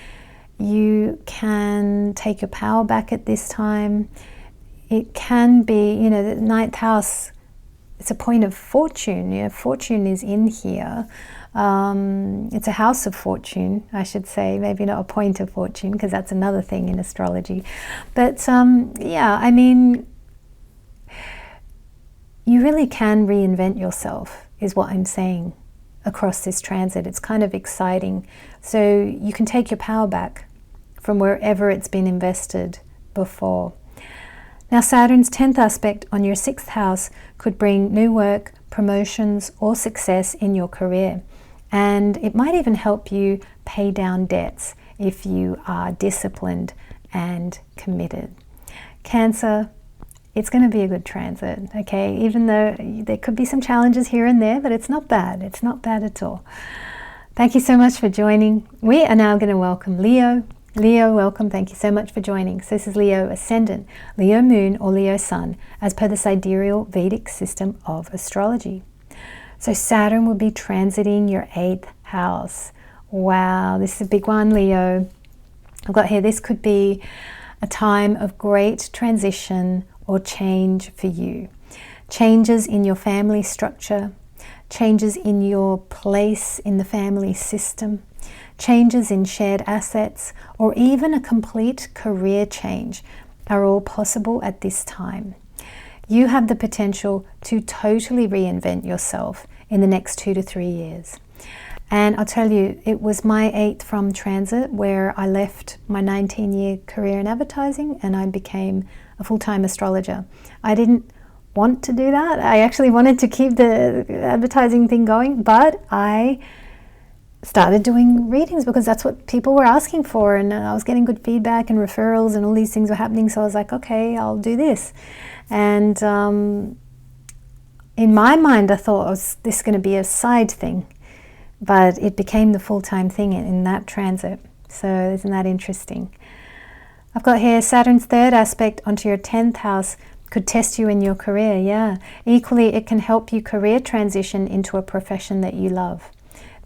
Speaker 1: You can take your power back at this time. It can be, the 9th house, it's a point of fortune. Yeah, fortune is in here. It's a house of fortune, I should say. Maybe not a point of fortune, because that's another thing in astrology. But yeah, I mean, you really can reinvent yourself, is what I'm saying, across this transit. It's kind of exciting. So you can take your power back from wherever it's been invested before. Now, Saturn's 10th aspect on your 6th house could bring new work, promotions, or success in your career. And it might even help you pay down debts if you are disciplined and committed. Cancer, it's going to be a good transit, okay? Even though there could be some challenges here and there, but it's not bad. It's not bad at all. Thank you so much for joining. We are now going to welcome Leo. Leo, welcome. Thank you so much for joining. So this is Leo Ascendant, Leo Moon, or Leo Sun, as per the sidereal Vedic system of astrology. So Saturn will be transiting your 8th house. Wow, this is a big one, Leo. I've got here, this could be a time of great transition or change for you. Changes in your family structure, changes in your place in the family system, changes in shared assets, or even a complete career change are all possible at this time. You have the potential to totally reinvent yourself in the next 2 to 3 years. And I'll tell you, it was my 8th from transit where I left my 19-year career in advertising and I became a full-time astrologer. I didn't want to do that. I actually wanted to keep the advertising thing going, but I started doing readings because that's what people were asking for, and I was getting good feedback and referrals and all these things were happening, so I was like, okay, I'll do this. And in my mind I thought, was this going to be a side thing? But it became the full-time thing in that transit. So isn't that interesting? I've got here Saturn's 3rd aspect onto your 10th house could test you in your career. Yeah, equally it can help you career transition into a profession that you love.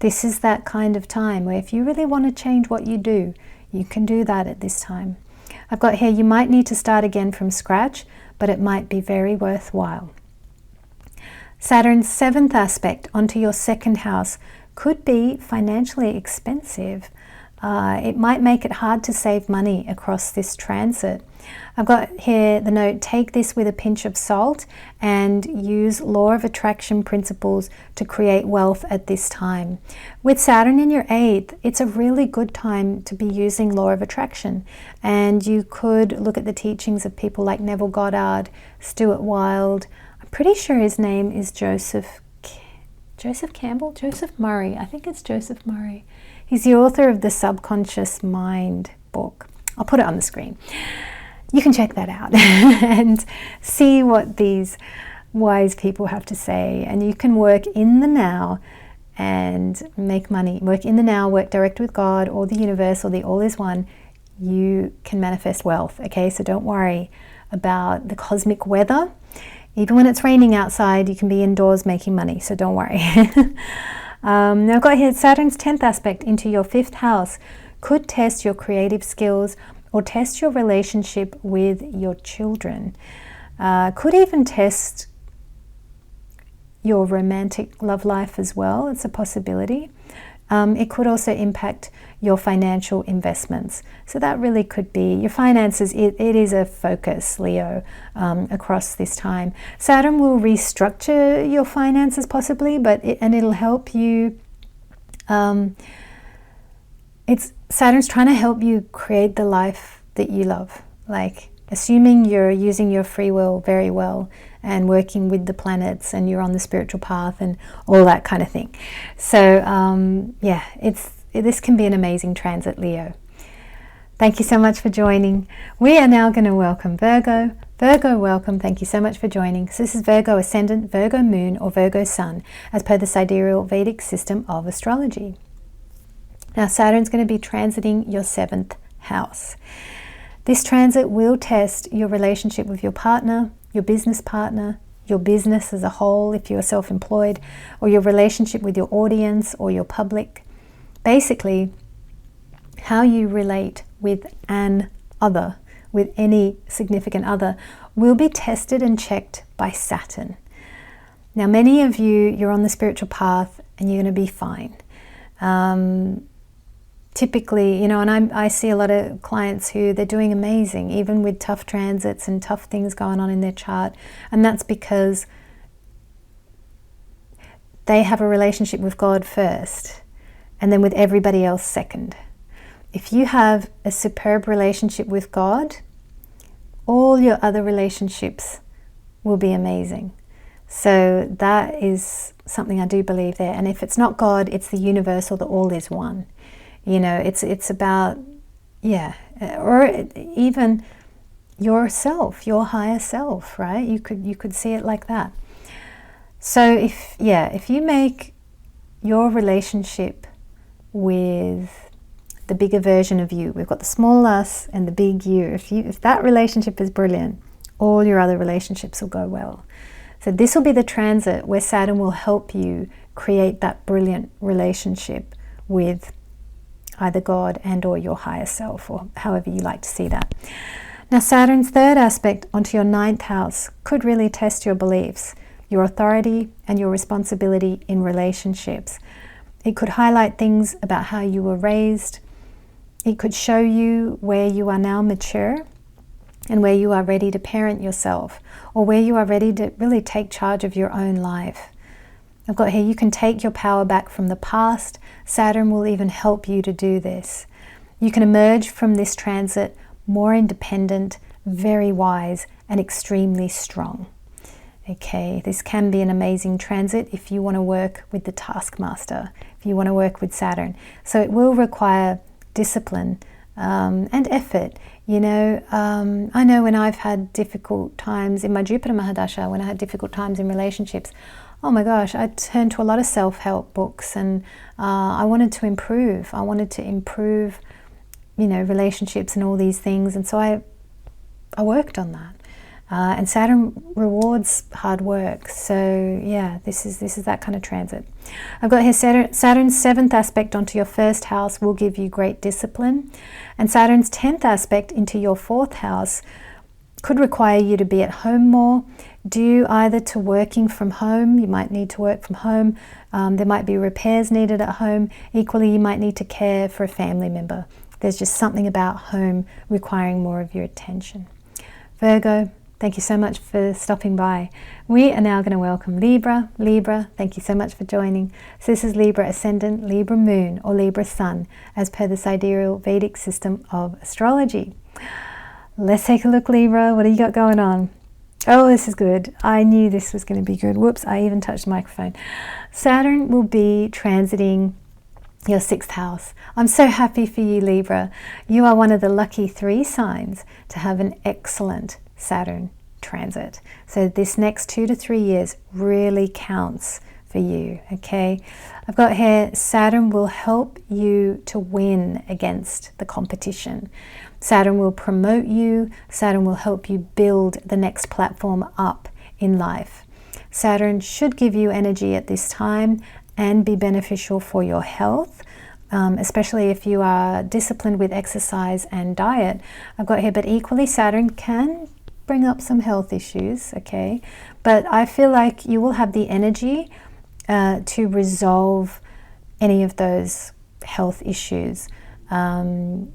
Speaker 1: This is that kind of time where if you really want to change what you do, you can do that at this time. I've got here, you might need to start again from scratch, but it might be very worthwhile. Saturn's 7th aspect onto your 2nd house could be financially expensive. It might make it hard to save money across this transit. I've got here the note, take this with a pinch of salt and use law of attraction principles to create wealth at this time. With Saturn in your 8th, it's a really good time to be using law of attraction. And you could look at the teachings of people like Neville Goddard, Stuart Wilde. I'm pretty sure his name is Joseph Murray. I think it's Joseph Murray. He's the author of the Subconscious Mind book. I'll put it on the screen. You can check that out and see what these wise people have to say. And you can work in the now and make money. Work in the now, work direct with God or the universe or the all is one. You can manifest wealth, okay? So don't worry about the cosmic weather. Even when it's raining outside, you can be indoors making money, so don't worry. Now I've got here Saturn's 10th aspect into your 5th house could test your creative skills or test your relationship with your children. Could even test your romantic love life as well. It's a possibility. It could also impact your financial investments. So that really could be your finances. It is a focus, Leo, across this time. Saturn will restructure your finances possibly, and it'll help you. Saturn's trying to help you create the life that you love. Like, assuming you're using your free will very well and working with the planets and you're on the spiritual path and all that kind of thing. So yeah, this can be an amazing transit, Leo. Thank you so much for joining. We are now going to welcome Virgo. Virgo, welcome. Thank you so much for joining. So this is Virgo Ascendant, Virgo Moon, or Virgo Sun, as per the sidereal Vedic system of astrology. Now, Saturn's going to be transiting your 7th house. This transit will test your relationship with your partner, your business partner, your business as a whole if you are self-employed, or your relationship with your audience or your public. Basically, how you relate with an other, with any significant other, will be tested and checked by Saturn. Now, many of you're on the spiritual path and you're going to be fine. Typically, and I see a lot of clients who they're doing amazing, even with tough transits and tough things going on in their chart. And that's because they have a relationship with God first, and then with everybody else second. If you have a superb relationship with God, all your other relationships will be amazing. So that is something I do believe there. And if it's not God, it's the universe or the all is one. It's about, or even yourself, your higher self, right? You could see it like that. So if you make your relationship with the bigger version of you, we've got the small us and the big you. If that relationship is brilliant, all your other relationships will go well. So this will be the transit where Saturn will help you create that brilliant relationship with either God and or your higher self, or however you like to see that. Now, Saturn's 3rd aspect onto your 9th house could really test your beliefs, your authority, and your responsibility in relationships. It could highlight things about how you were raised. It could show you where you are now mature and where you are ready to parent yourself, or where you are ready to really take charge of your own life. I've got here, you can take your power back from the past. Saturn will even help you to do this. You can emerge from this transit more independent, very wise, and extremely strong. Okay, this can be an amazing transit if you want to work with the taskmaster, if you want to work with Saturn. So it will require discipline and effort. I know when I've had difficult times in my Jupiter Mahadasha, when I had difficult times in relationships, oh my gosh, I turned to a lot of self-help books, and I wanted to improve. I wanted to improve, relationships and all these things. And so I worked on that. And Saturn rewards hard work. So yeah, this is that kind of transit. I've got here Saturn's 7th aspect onto your 1st house will give you great discipline. And Saturn's 10th aspect into your 4th house could require you to be at home more, due either to working from home. You might need to work from home. There might be repairs needed at home. Equally, you might need to care for a family member. There's just something about home requiring more of your attention. Virgo, thank you so much for stopping by. We are now going to welcome Libra. Libra, thank you so much for joining. So this is Libra Ascendant, Libra Moon, or Libra Sun, as per the sidereal Vedic system of astrology. Let's take a look, Libra. What do you got going on? Oh, this is good. I knew this was going to be good. Whoops, I even touched the microphone. Saturn will be transiting your 6th house. I'm so happy for you, Libra. You are one of the lucky 3 signs to have an excellent Saturn transit. So this next 2 to 3 years really counts for you, okay? I've got here, Saturn will help you to win against the competition. Saturn will promote you. Saturn will help you build the next platform up in life. Saturn should give you energy at this time and be beneficial for your health. especially if you are disciplined with exercise and diet. I've got here, but equally Saturn can bring up some health issues, okay? But I feel like you will have the energy to resolve any of those health issues. Your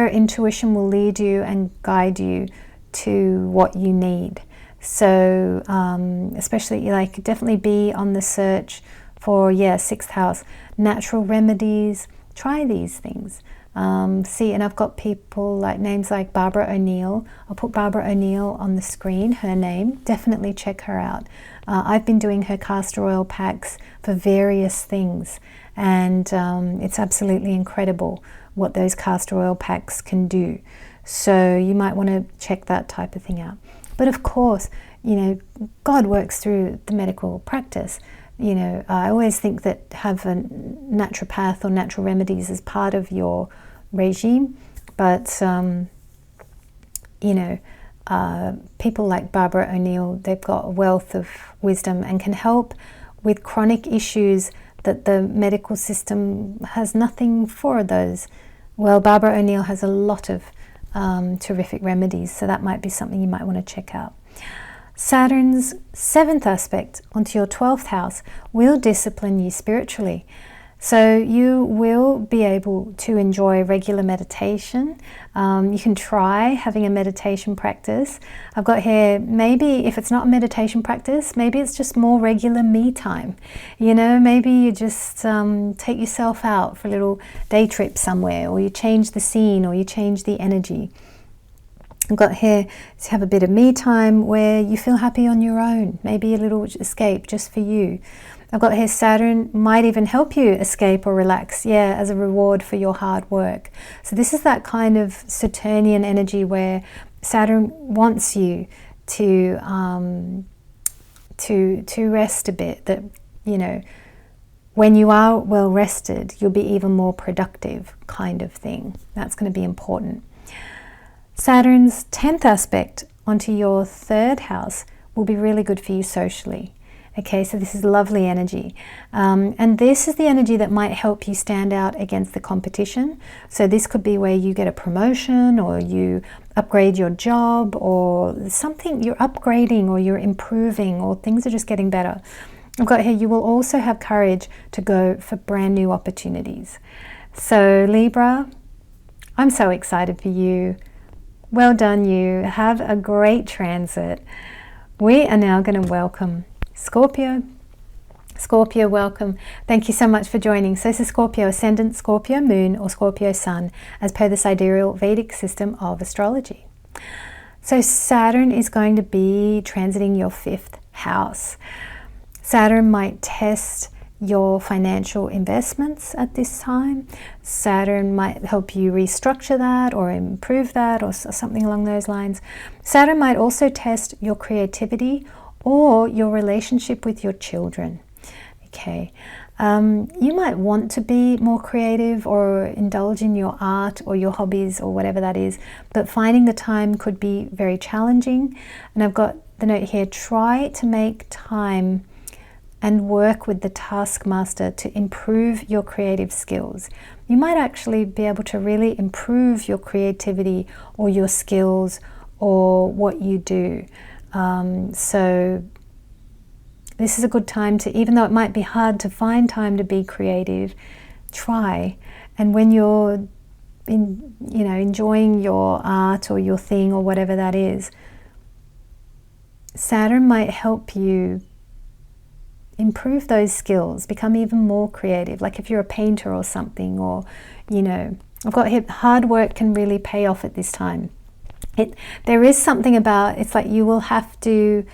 Speaker 1: intuition will lead you and guide you to what you need. So especially, like, definitely be on the search for, sixth house, natural remedies. Try these things. See, and I've got people like names like Barbara O'Neill. I'll put Barbara O'Neill on the screen, her name. Definitely check her out. I've been doing her castor oil packs for various things, and it's absolutely incredible what those castor oil packs can do. So you might want to check that type of thing out. But of course, God works through the medical practice. I always think that have a naturopath or natural remedies as part of your regime, but people like Barbara O'Neill, they've got a wealth of wisdom and can help with chronic issues that the medical system has nothing for those. Well, Barbara O'Neill has a lot of terrific remedies, so that might be something you might want to check out. Saturn's 7th aspect onto your 12th house will discipline you spiritually. So you will be able to enjoy regular meditation. You can try having a meditation practice. I've got here, maybe if it's not a meditation practice, maybe it's just more regular me time. Maybe you just take yourself out for a little day trip somewhere, or you change the scene, or you change the energy. I've got here to have a bit of me time where you feel happy on your own, maybe a little escape just for you. I've got here Saturn might even help you escape or relax, as a reward for your hard work. So this is that kind of Saturnian energy where Saturn wants you to rest a bit. That when you are well rested, you'll be even more productive, kind of thing. That's going to be important. Saturn's 10th aspect onto your 3rd house will be really good for you socially. Okay, so this is lovely energy. And this is the energy that might help you stand out against the competition. So this could be where you get a promotion, or you upgrade your job, or something you're upgrading, or you're improving, or things are just getting better. I've got here, you will also have courage to go for brand new opportunities. So Libra, I'm so excited for you. Well done, you. Have a great transit. We are now going to welcome Scorpio. Scorpio, welcome. Thank you so much for joining. So this is Scorpio Ascendant, Scorpio Moon, or Scorpio Sun, as per the sidereal Vedic system of astrology. So Saturn is going to be transiting your 5th house. Saturn might test your financial investments at this time. Saturn might help you restructure that or improve that, or something along those lines. Saturn might also test your creativity or your relationship with your children. Okay, you might want to be more creative or indulge in your art or your hobbies or whatever that is, but finding the time could be very challenging. And I've got the note here, try to make time and work with the taskmaster to improve your creative skills. You might actually be able to really improve your creativity or your skills or what you do. So this is a good time to, even though it might be hard to find time to be creative, try. And when you're enjoying your art or your thing or whatever that is, Saturn might help you improve those skills, become even more creative. Like if you're a painter or something, or I've got here, hard work can really pay off at this time. There is something about, it's like you will have to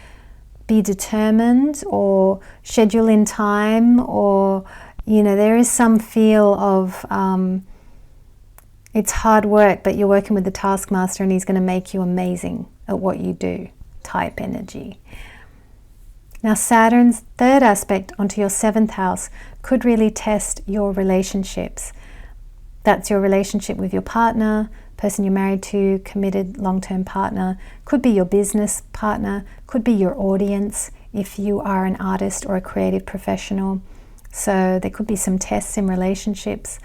Speaker 1: be determined or schedule in time, or there is some feel of it's hard work, but you're working with the taskmaster and he's going to make you amazing at what you do type energy. Now Saturn's 3rd aspect onto your 7th house could really test your relationships. That's your relationship with your partner, person you're married to, committed long-term partner, could be your business partner, could be your audience if you are an artist or a creative professional. So there could be some tests in relationships.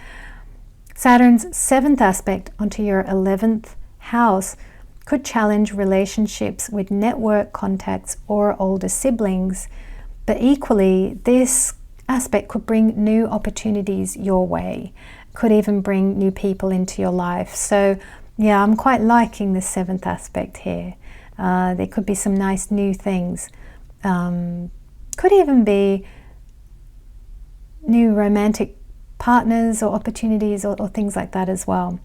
Speaker 1: Saturn's 7th aspect onto your 11th house could challenge relationships with network contacts or older siblings. But equally, this aspect could bring new opportunities your way. Could even bring new people into your life. So yeah, I'm quite liking the 7th aspect here. There could be some nice new things. Could even be new romantic partners or opportunities or things like that as well.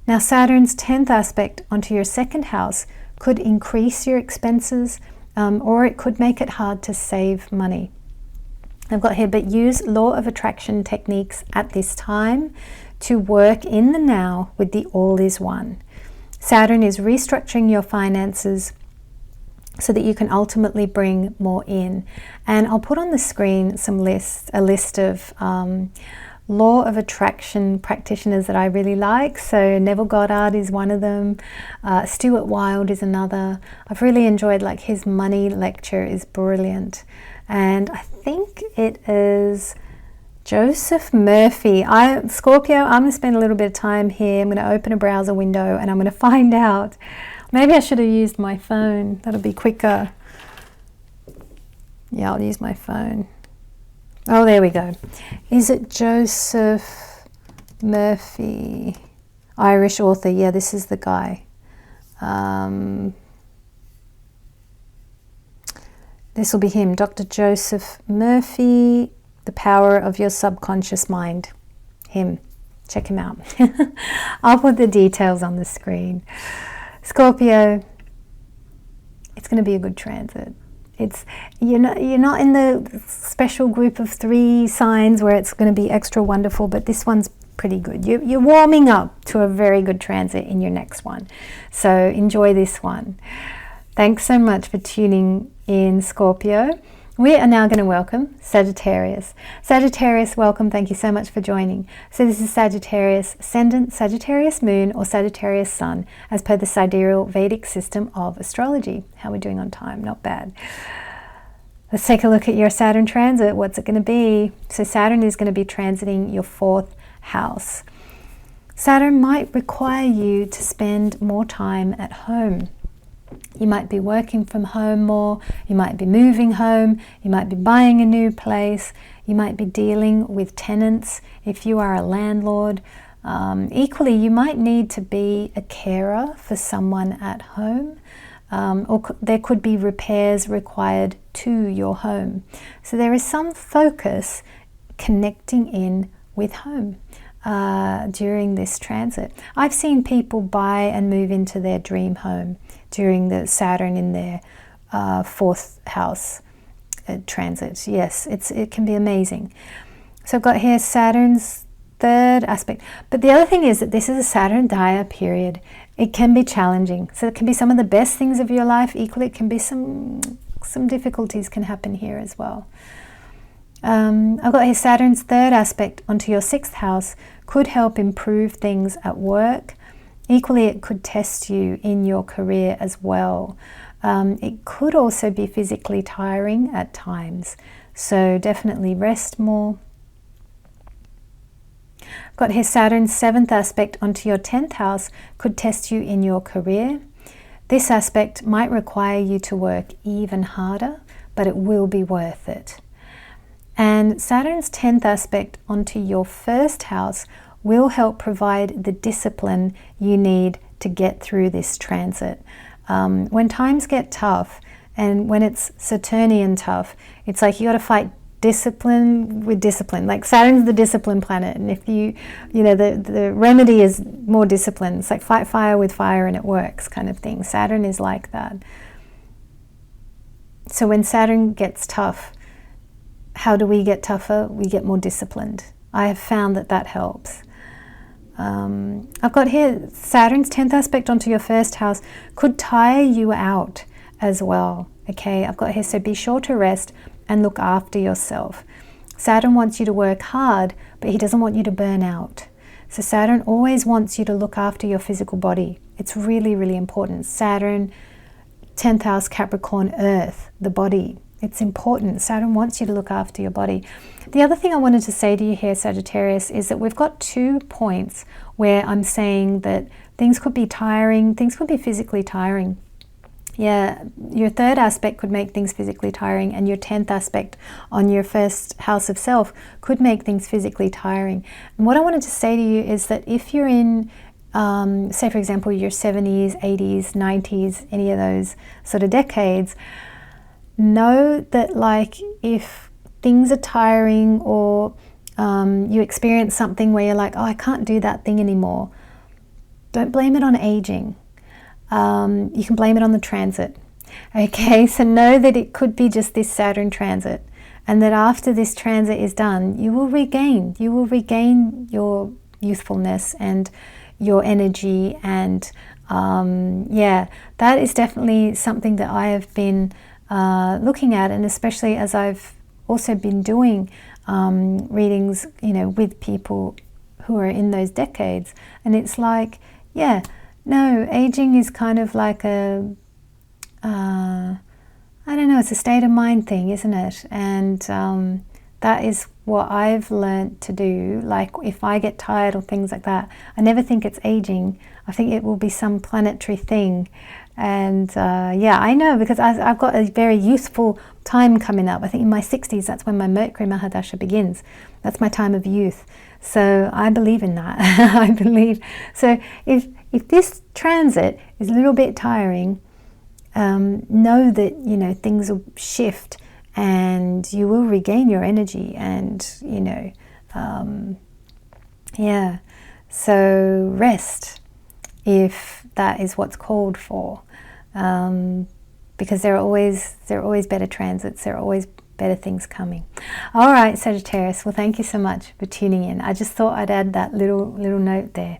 Speaker 1: Now, Saturn's 10th aspect onto your 2nd house could increase your expenses, or it could make it hard to save money. I've got here, but use law of attraction techniques at this time to work in the now with the all is one. Saturn is restructuring your finances so that you can ultimately bring more in. And I'll put on the screen a list of law of attraction practitioners that I really like. So Neville Goddard is one of them. Stuart Wilde is another. I've really enjoyed his money lecture is brilliant. And I think it is Joseph Murphy. Scorpio, I'm going to spend a little bit of time here. I'm going to open a browser window and I'm going to find out. Maybe I should have used my phone. That'll be quicker. Yeah, I'll use my phone. Oh, there we go. Is it Joseph Murphy? Irish author. Yeah, this is the guy. This will be him. Dr. Joseph Murphy, The Power of Your Subconscious Mind. Him. Check him out. I'll put the details on the screen. Scorpio, it's going to be a good transit. You're not in the special group of 3 signs where it's going to be extra wonderful, but this one's pretty good. You're warming up to a very good transit in your next one. So enjoy this one. Thanks so much for tuning in, Scorpio. We are now going to welcome Sagittarius. Sagittarius, welcome. Thank you so much for joining. So this is Sagittarius Ascendant, Sagittarius Moon, or Sagittarius Sun, as per the sidereal Vedic system of astrology. How are we doing on time? Not bad. Let's take a look at your Saturn transit. What's it going to be? So Saturn is going to be transiting your 4th house. Saturn might require you to spend more time at home. You might be working from home more, you might be moving home, you might be buying a new place, you might be dealing with tenants if you are a landlord. Equally, you might need to be a carer for someone at home, or there could be repairs required to your home. So there is some focus connecting in with home during this transit. I've seen people buy and move into their dream home during the Saturn in their 4th house transit. Yes, it can be amazing. So I've got here Saturn's 3rd aspect. But the other thing is that this is a Saturn Dia period. It can be challenging. So it can be some of the best things of your life. Equally, it can be some difficulties can happen here as well. I've got here Saturn's 3rd aspect onto your 6th house could help improve things at work. Equally, it could test you in your career as well. It could also be physically tiring at times. So definitely rest more. I've got here Saturn's 7th aspect onto your 10th house could test you in your career. This aspect might require you to work even harder, but it will be worth it. And Saturn's 10th aspect onto your 1st house will help provide the discipline you need to get through this transit. When times get tough, and when it's Saturnian tough, it's like you got to fight discipline with discipline. Like Saturn's the discipline planet, and if the remedy is more discipline. It's like fight fire with fire and it works kind of thing. Saturn is like that. So when Saturn gets tough, how do we get tougher? We get more disciplined. I have found that helps. I've got here Saturn's 10th aspect onto your 1st house could tire you out as well. Okay, I've got here, so be sure to rest and look after yourself. Saturn wants you to work hard, but he doesn't want you to burn out. So Saturn always wants you to look after your physical body. It's really, really important. Saturn, 10th house, Capricorn, Earth, the body. It's important. Saturn wants you to look after your body. The other thing I wanted to say to you here, Sagittarius, is that we've got 2 points where I'm saying that things could be tiring, things could be physically tiring. Yeah, your 3rd aspect could make things physically tiring, and your 10th aspect on your 1st house of self could make things physically tiring. And what I wanted to say to you is that if you're in, say for example, your 70s, 80s, 90s, any of those sort of decades, know that like if things are tiring, or you experience something where you're like, oh, I can't do that thing anymore, don't blame it on aging. You can blame it on the transit. Okay, so know that it could be just this Saturn transit, and that after this transit is done, you will regain your youthfulness and your energy. And yeah, that is definitely something that I have been looking at, and especially as I've also been doing readings, you know, with people who are in those decades. And it's like, yeah, no, aging is kind of like a, I don't know, it's a state of mind thing, isn't it? And that is what I've learned to do. Like if I get tired or things like that, I never think it's aging. I think it will be some planetary thing. And yeah, I know, because I've got a very youthful time coming up. I think in my 60s, that's when my Mercury Mahadasha begins. That's my time of youth. So I believe in that. I believe. So if this transit is a little bit tiring, know that, you know, things will shift and you will regain your energy. And, you know, yeah. So rest, if that is what's called for. Because there are always better transits, there are always better things coming. All right, Sagittarius, well, thank you so much for tuning in. I just thought I'd add that little note there.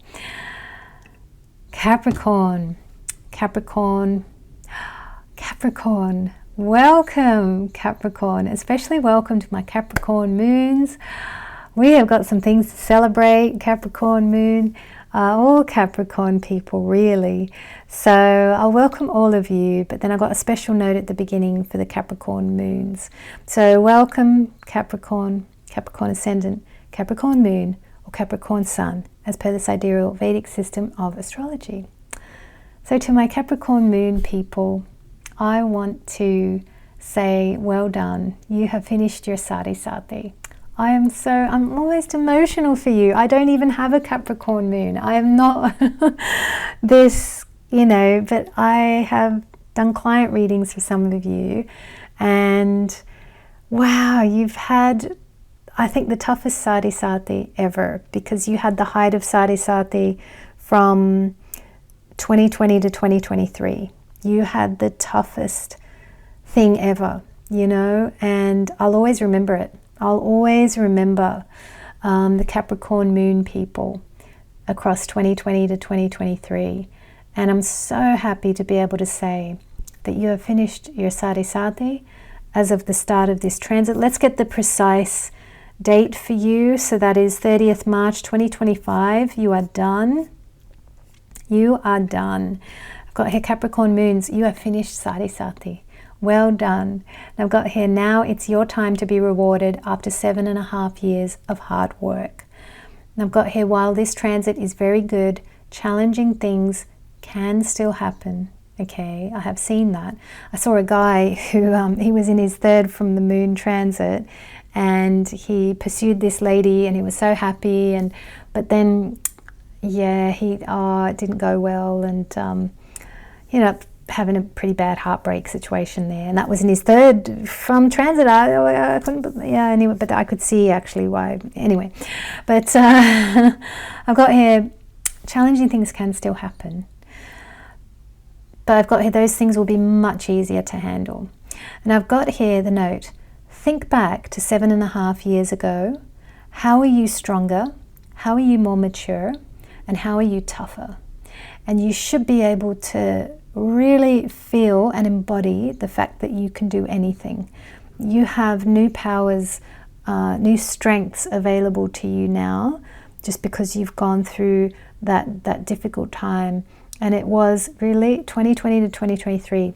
Speaker 1: Capricorn, welcome, Capricorn, especially welcome to my Capricorn moons. We have got some things to celebrate, Capricorn moon. All Capricorn people, really. So I'll welcome all of you, but then I've got a special note at the beginning for the Capricorn moons. So welcome Capricorn, Capricorn ascendant, Capricorn moon, or Capricorn sun, as per the sidereal Vedic system of astrology. So to my Capricorn moon people, I want to say, well done. You have finished your Sati Sati. I'm almost emotional for you. I don't even have a Capricorn moon. I am not this, you know, but I have done client readings for some of you, and wow, you've had, I think, the toughest Sati Sati ever, because you had the height of Sati Sati from 2020 to 2023. You had the toughest thing ever, you know, and I'll always remember it. I'll always remember the Capricorn moon people across 2020 to 2023. And I'm so happy to be able to say that you have finished your Sati Sati as of the start of this transit. Let's get the precise date for you. So that is 30th March 2025. You are done. You are done. I've got here Capricorn moons. You have finished Sati Sati. Well done. And I've got here, now it's your time to be rewarded after 7.5 years of hard work. And I've got here, while this transit is very good, challenging things can still happen. Okay, I have seen that. I saw a guy who, he was in his 3rd from the moon transit, and he pursued this lady and he was so happy, and but then, yeah, it didn't go well, and you know, having a pretty bad heartbreak situation there, and that was in his 3rd from transit. I couldn't, yeah, anyway, but I could see actually why. Anyway, but I've got here, challenging things can still happen, but I've got here, those things will be much easier to handle. And I've got here the note, think back to 7.5 years ago. How are you stronger? How are you more mature? And how are you tougher? And you should be able to really feel and embody the fact that you can do anything. You have new powers, new strengths available to you now, just because you've gone through that difficult time. And it was really 2020 to 2023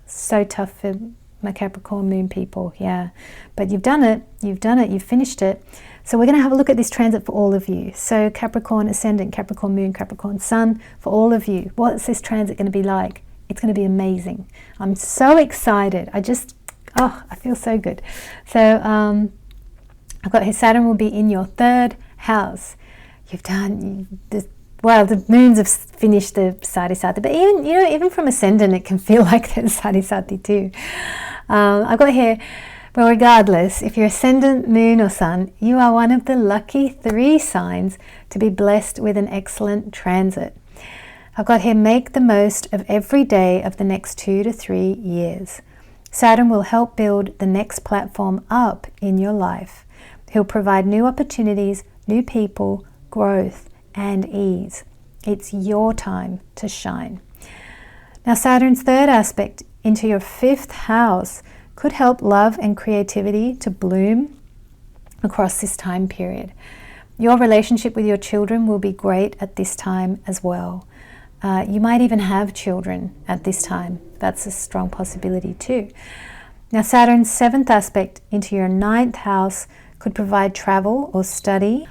Speaker 1: so tough for my Capricorn moon people. Yeah, but you've done it, you've finished it. So we're going to have a look at this transit for all of you. So Capricorn ascendant, Capricorn moon, Capricorn sun, for all of you, what's this transit going to be like? It's going to be amazing. I'm so excited. I feel so good. So I've got here, Saturn will be in your 3rd house. Well, the moons have finished the Sati, but even from ascendant, it can feel like there's Sati too. I've got here, well, regardless, if you're ascendant, moon or sun, you are one of the lucky 3 signs to be blessed with an excellent transit. I've got here, make the most of every day of the next 2 to 3 years. Saturn will help build the next platform up in your life. He'll provide new opportunities, new people, growth, and ease. It's your time to shine. Now, Saturn's 3rd aspect into your 5th house could help love and creativity to bloom across this time period. Your relationship with your children will be great at this time as well. You might even have children at this time. That's a strong possibility too. Now, Saturn's 7th aspect into your 9th house could provide travel or study,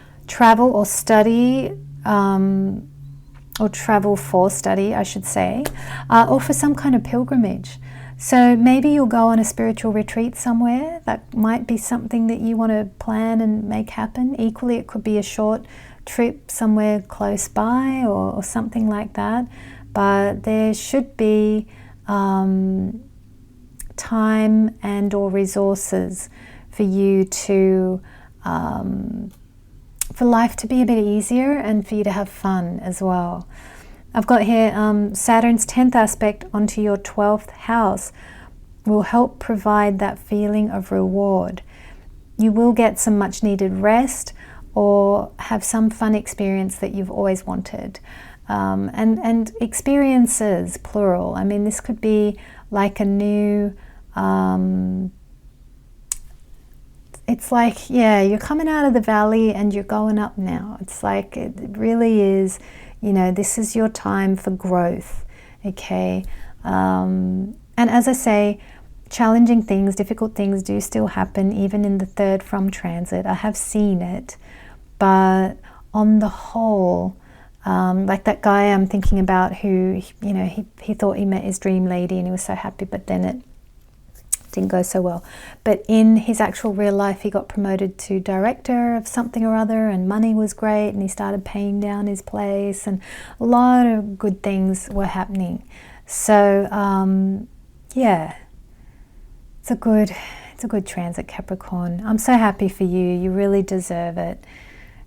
Speaker 1: or travel for study, I should say, or for some kind of pilgrimage. So maybe you'll go on a spiritual retreat somewhere. That might be something that you want to plan and make happen. Equally, it could be a short trip somewhere close by or something like that. But there should be time and or resources for you to, for life to be a bit easier and for you to have fun as well. I've got here Saturn's 10th aspect onto your 12th house will help provide that feeling of reward. You will get some much needed rest or have some fun experience that you've always wanted. And experiences, plural. I mean, this could be like a new, it's like, yeah, you're coming out of the valley and you're going up now. It's like, it really is, this is your time for growth, okay? And as I say, challenging things, difficult things do still happen, even in the 3rd from transit. I have seen it, but on the whole, like that guy I'm thinking about who, he thought he met his dream lady and he was so happy, but then it didn't go so well. But in his actual real life, he got promoted to director of something or other, and money was great, and he started paying down his place, and a lot of good things were happening. So yeah, it's a good transit, Capricorn. I'm so happy for you. You really deserve it.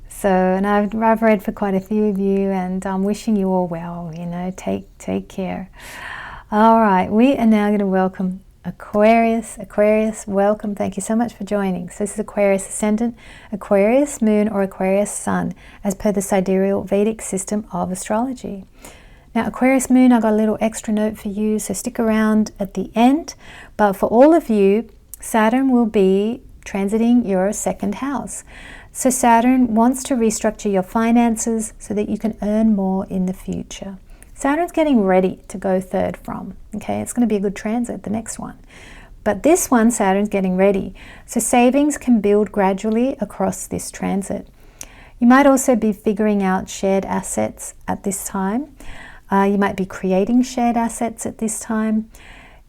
Speaker 1: So, and I've read for quite a few of you, and I'm wishing you all well. Take care. All right, we are now going to welcome Aquarius. Aquarius, welcome. Thank you so much for joining. So this is Aquarius ascendant, Aquarius moon, or Aquarius sun, as per the sidereal Vedic system of astrology. Now, Aquarius moon, I got a little extra note for you, so stick around at the end. But for all of you, Saturn will be transiting your 2nd house. So Saturn wants to restructure your finances so that you can earn more in the future. Saturn's getting ready to go 3rd from, okay? It's going to be a good transit, the next one. But this one, Saturn's getting ready. So savings can build gradually across this transit. You might also be figuring out shared assets at this time. You might be creating shared assets at this time.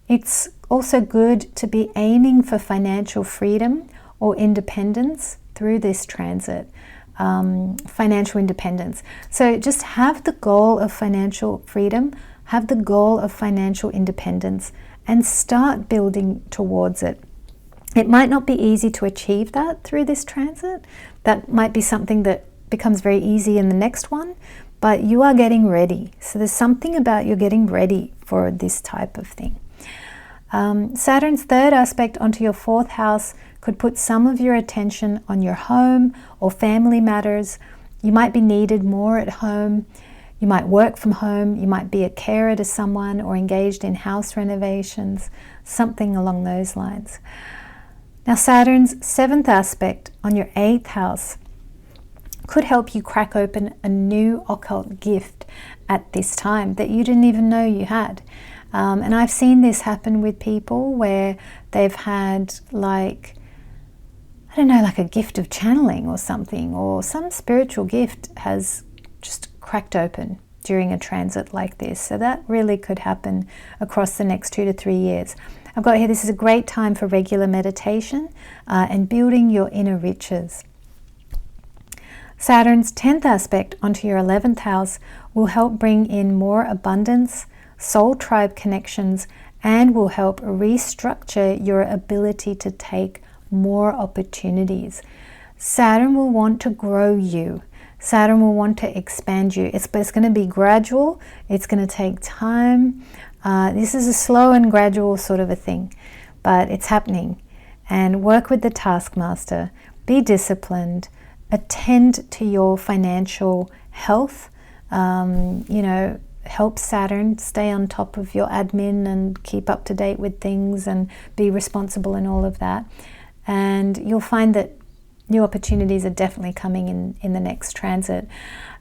Speaker 1: It's also good to be aiming for financial freedom or independence through this transit. Financial independence. So just have the goal of financial freedom, have the goal of financial independence, and start building towards it. It might not be easy to achieve that through this transit. That might be something that becomes very easy in the next one, but you are getting ready. So there's something about you getting ready for this type of thing. Saturn's 3rd aspect onto your 4th house could put some of your attention on your home or family matters. You might be needed more at home. You might work from home. You might be a carer to someone or engaged in house renovations, something along those lines. Now, Saturn's 7th aspect on your 8th house could help you crack open a new occult gift at this time that you didn't even know you had. And I've seen this happen with people where they've had like, I don't know, like a gift of channeling or something, or some spiritual gift has just cracked open during a transit like this. So that really could happen across the next 2 to 3 years. I've got here, this is a great time for regular meditation and building your inner riches. Saturn's 10th aspect onto your 11th house will help bring in more abundance, soul tribe connections, and will help restructure your ability to take more opportunities. Saturn will want to grow you. Saturn will want to expand you. But it's going to be gradual. It's going to take time. This is a slow and gradual sort of a thing, but it's happening. And work with the taskmaster. Be disciplined. Attend to your financial health. Help Saturn stay on top of your admin and keep up to date with things and be responsible and all of that. And you'll find that new opportunities are definitely coming in the next transit.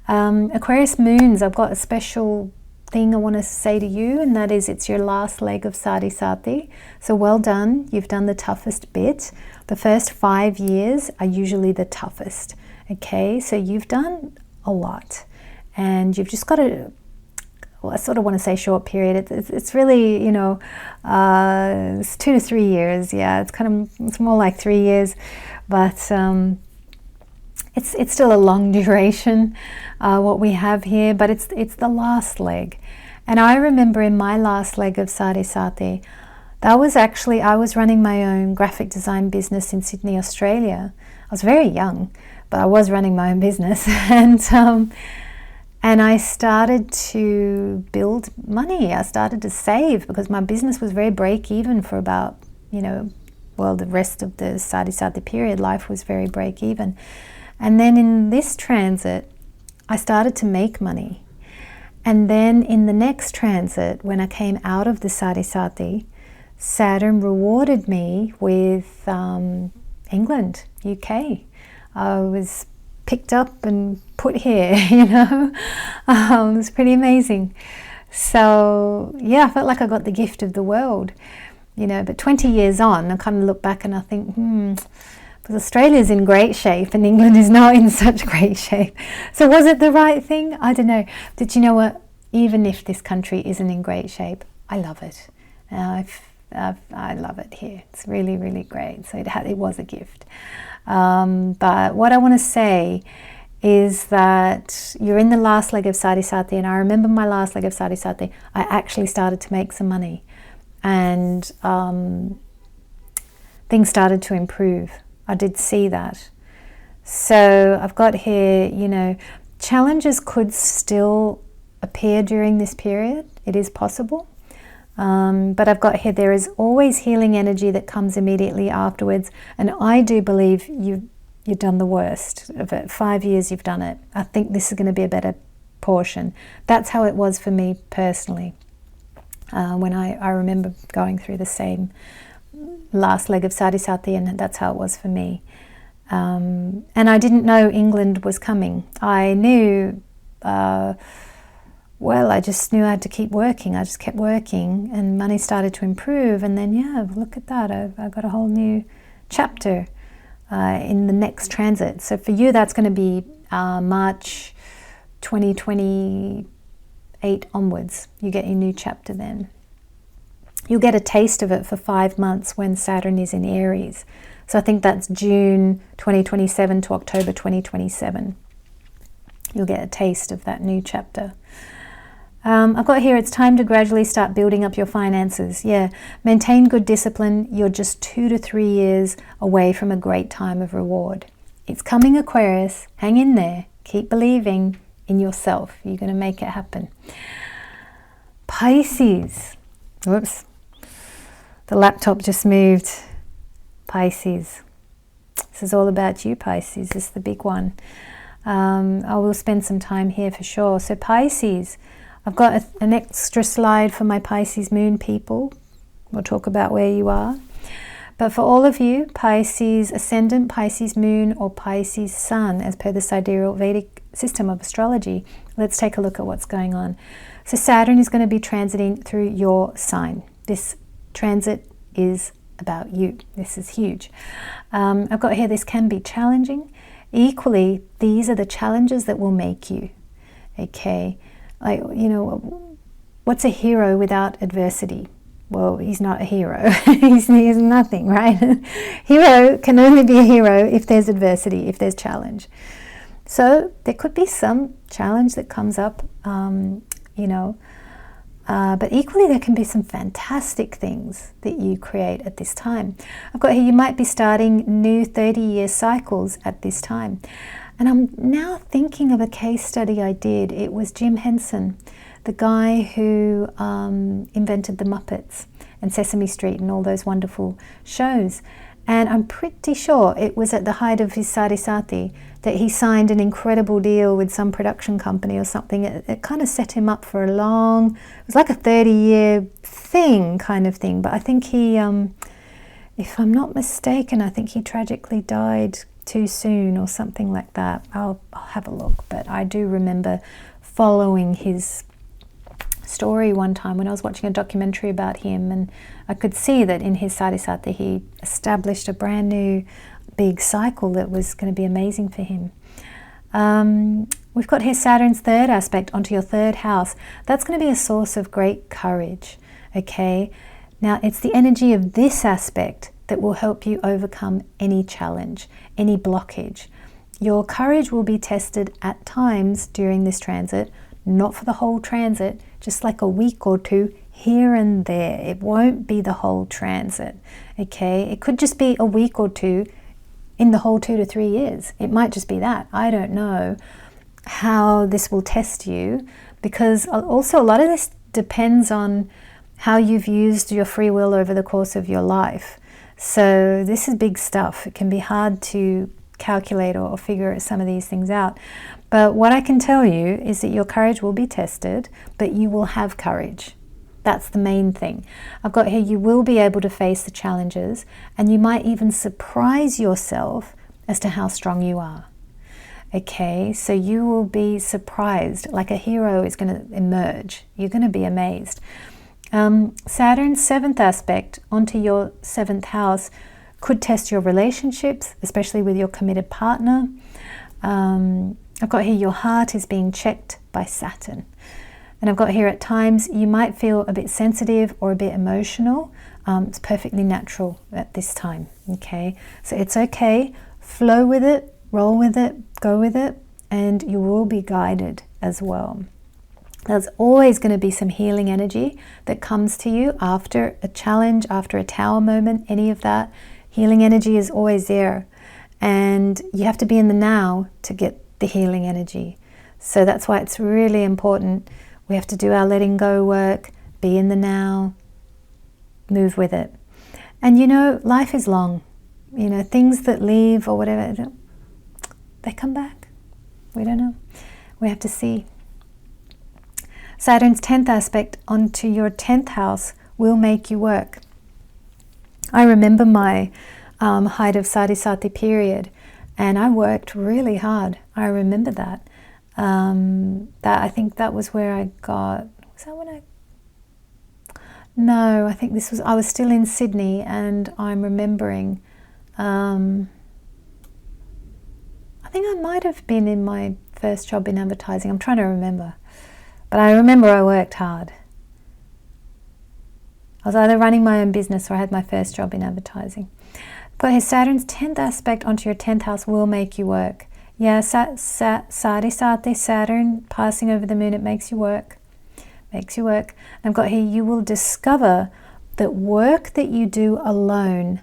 Speaker 1: Aquarius moons, I've got a special thing I want to say to you, and that is it's your last leg of Sadhisati. So well done, you've done the toughest bit. The first 5 years are usually the toughest. Okay, so you've done a lot, and you've just got to, well, I sort of want to say short period. It's really, it's 2 to 3 years. Yeah, it's more like 3 years, but it's still a long duration, what we have here. But it's the last leg, and I remember in my last leg of Sadhisati, I was running my own graphic design business in Sydney, Australia. I was very young, but I was running my own business, and I started to build money. I started to save because my business was very break even for about, the rest of the Sadhisati period. Life was very break even. And then in this transit, I started to make money. And then in the next transit, when I came out of the Sadhisati, Saturn rewarded me with England, UK. I was picked up and put here, it was pretty amazing. So yeah, I felt like I got the gift of the world, but 20 years on, I kind of look back and I think, because Australia's in great shape and England is not in such great shape. So was it the right thing? I don't know. But you know what? Even if this country isn't in great shape, I love it. I love it here. It's really, really great. So it was a gift. But what I want to say is that you're in the last leg of Sadhisati, and I remember my last leg of Sadhisati, I actually started to make some money, and things started to improve. I did see that. So I've got here, challenges could still appear during this period. It is possible. But I've got here, there is always healing energy that comes immediately afterwards. And I do believe you've done the worst of it. 5 years you've done it. I think this is going to be a better portion. That's how it was for me personally. When I remember going through the same last leg of Sadhisati, and that's how it was for me. And I didn't know England was coming. I knew... I just knew I had to keep working. I just kept working and money started to improve. And then, look at that. I got a whole new chapter in the next transit. So for you, that's going to be March 2028 onwards. You get your new chapter then. You'll get a taste of it for 5 months when Saturn is in Aries. So I think that's June 2027 to October 2027. You'll get a taste of that new chapter. I've got here, it's time to gradually start building up your finances. Yeah, maintain good discipline. You're just 2 to 3 years away from a great time of reward. It's coming, Aquarius. Hang in there. Keep believing in yourself. You're going to make it happen. Pisces. Whoops. The laptop just moved. Pisces. This is all about you, Pisces. This is the big one. I will spend some time here for sure. So Pisces. I've got an extra slide for my Pisces moon people. We'll talk about where you are. But for all of you, Pisces ascendant, Pisces moon, or Pisces sun, as per the sidereal Vedic system of astrology, let's take a look at what's going on. So Saturn is going to be transiting through your sign. This transit is about you. This is huge. I've got here, this can be challenging. Equally, these are the challenges that will make you. Okay, like, you know, what's a hero without adversity? Well, he's not a hero. he's nothing, right? Hero can only be a hero if there's adversity, if there's challenge. So there could be some challenge that comes up, you know, but equally there can be some fantastic things that you create at this time. I've got here, you might be starting new 30-year cycles at this time. And I'm now thinking of a case study I did. It was Jim Henson, the guy who invented the Muppets and Sesame Street and all those wonderful shows. And I'm pretty sure it was at the height of his Sati Sati that he signed an incredible deal with some production company or something. It kind of set him up for a long, it was like a 30-year thing kind of thing. But I think he, if I'm not mistaken, I think he tragically died too soon or something like that. I'll have a look. But I do remember following his story one time when I was watching a documentary about him, and I could see that in his Sati Sati he established a brand new big cycle that was going to be amazing for him. We've got here Saturn's third aspect onto your third house. That's going to be a source of great courage. Okay, now it's the energy of this aspect that will help you overcome any challenge, any blockage. Your courage will be tested at times during this transit, not for the whole transit, just like a week or two here and there. It won't be the whole transit, okay? It could just be a week or two in the whole 2 to 3 years. It might just be that. I don't know how this will test you, because also a lot of this depends on how you've used your free will over the course of your life. So this is big stuff. It can be hard to calculate or figure some of these things out. But what I can tell you is that your courage will be tested, but you will have courage. That's the main thing. I've got here, you will be able to face the challenges, and you might even surprise yourself as to how strong you are. Okay, so you will be surprised, like a hero is going to emerge. You're going to be amazed. Saturn's seventh aspect onto your seventh house could test your relationships, especially with your committed partner. I've got here, your heart is being checked by Saturn. And I've got here, at times you might feel a bit sensitive or a bit emotional. It's perfectly natural at this time, okay? So it's okay, flow with it, roll with it, go with it, and you will be guided as well. There's always going to be some healing energy that comes to you after a challenge, after a tower moment, any of that. Healing energy is always there. And you have to be in the now to get the healing energy. So that's why it's really important. We have to do our letting go work, be in the now, move with it. And you know, life is long. You know, things that leave or whatever, they come back. We don't know. We have to see. Saturn's 10th aspect onto your 10th house will make you work. I remember my height of Sati Sati period, and I worked really hard. I remember that. I think that was where I got, was that when I, no, I think this was, I was still in Sydney, and I'm remembering, I think I might have been in my first job in advertising. I'm trying to remember. But I remember I worked hard. I was either running my own business or I had my first job in advertising. But his Saturn's 10th aspect onto your 10th house will make you work. Yeah, Sati Sati, Saturn passing over the moon, it makes you work. Makes you work. And I've got here, you will discover that work that you do alone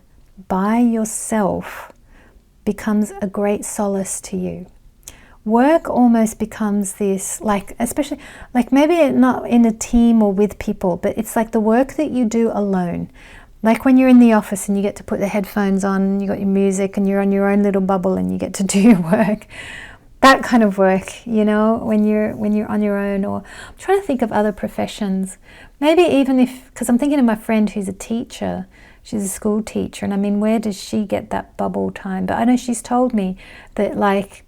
Speaker 1: by yourself becomes a great solace to you. Work almost becomes this, like, especially, like maybe not in a team or with people, but it's like the work that you do alone. Like when you're in the office and you get to put the headphones on, and you got your music and you're on your own little bubble and you get to do your work. That kind of work, you know, when you're on your own. Or I'm trying to think of other professions. Maybe even if, because I'm thinking of my friend who's a teacher. She's a school teacher, and I mean, where does she get that bubble time? But I know she's told me that, like,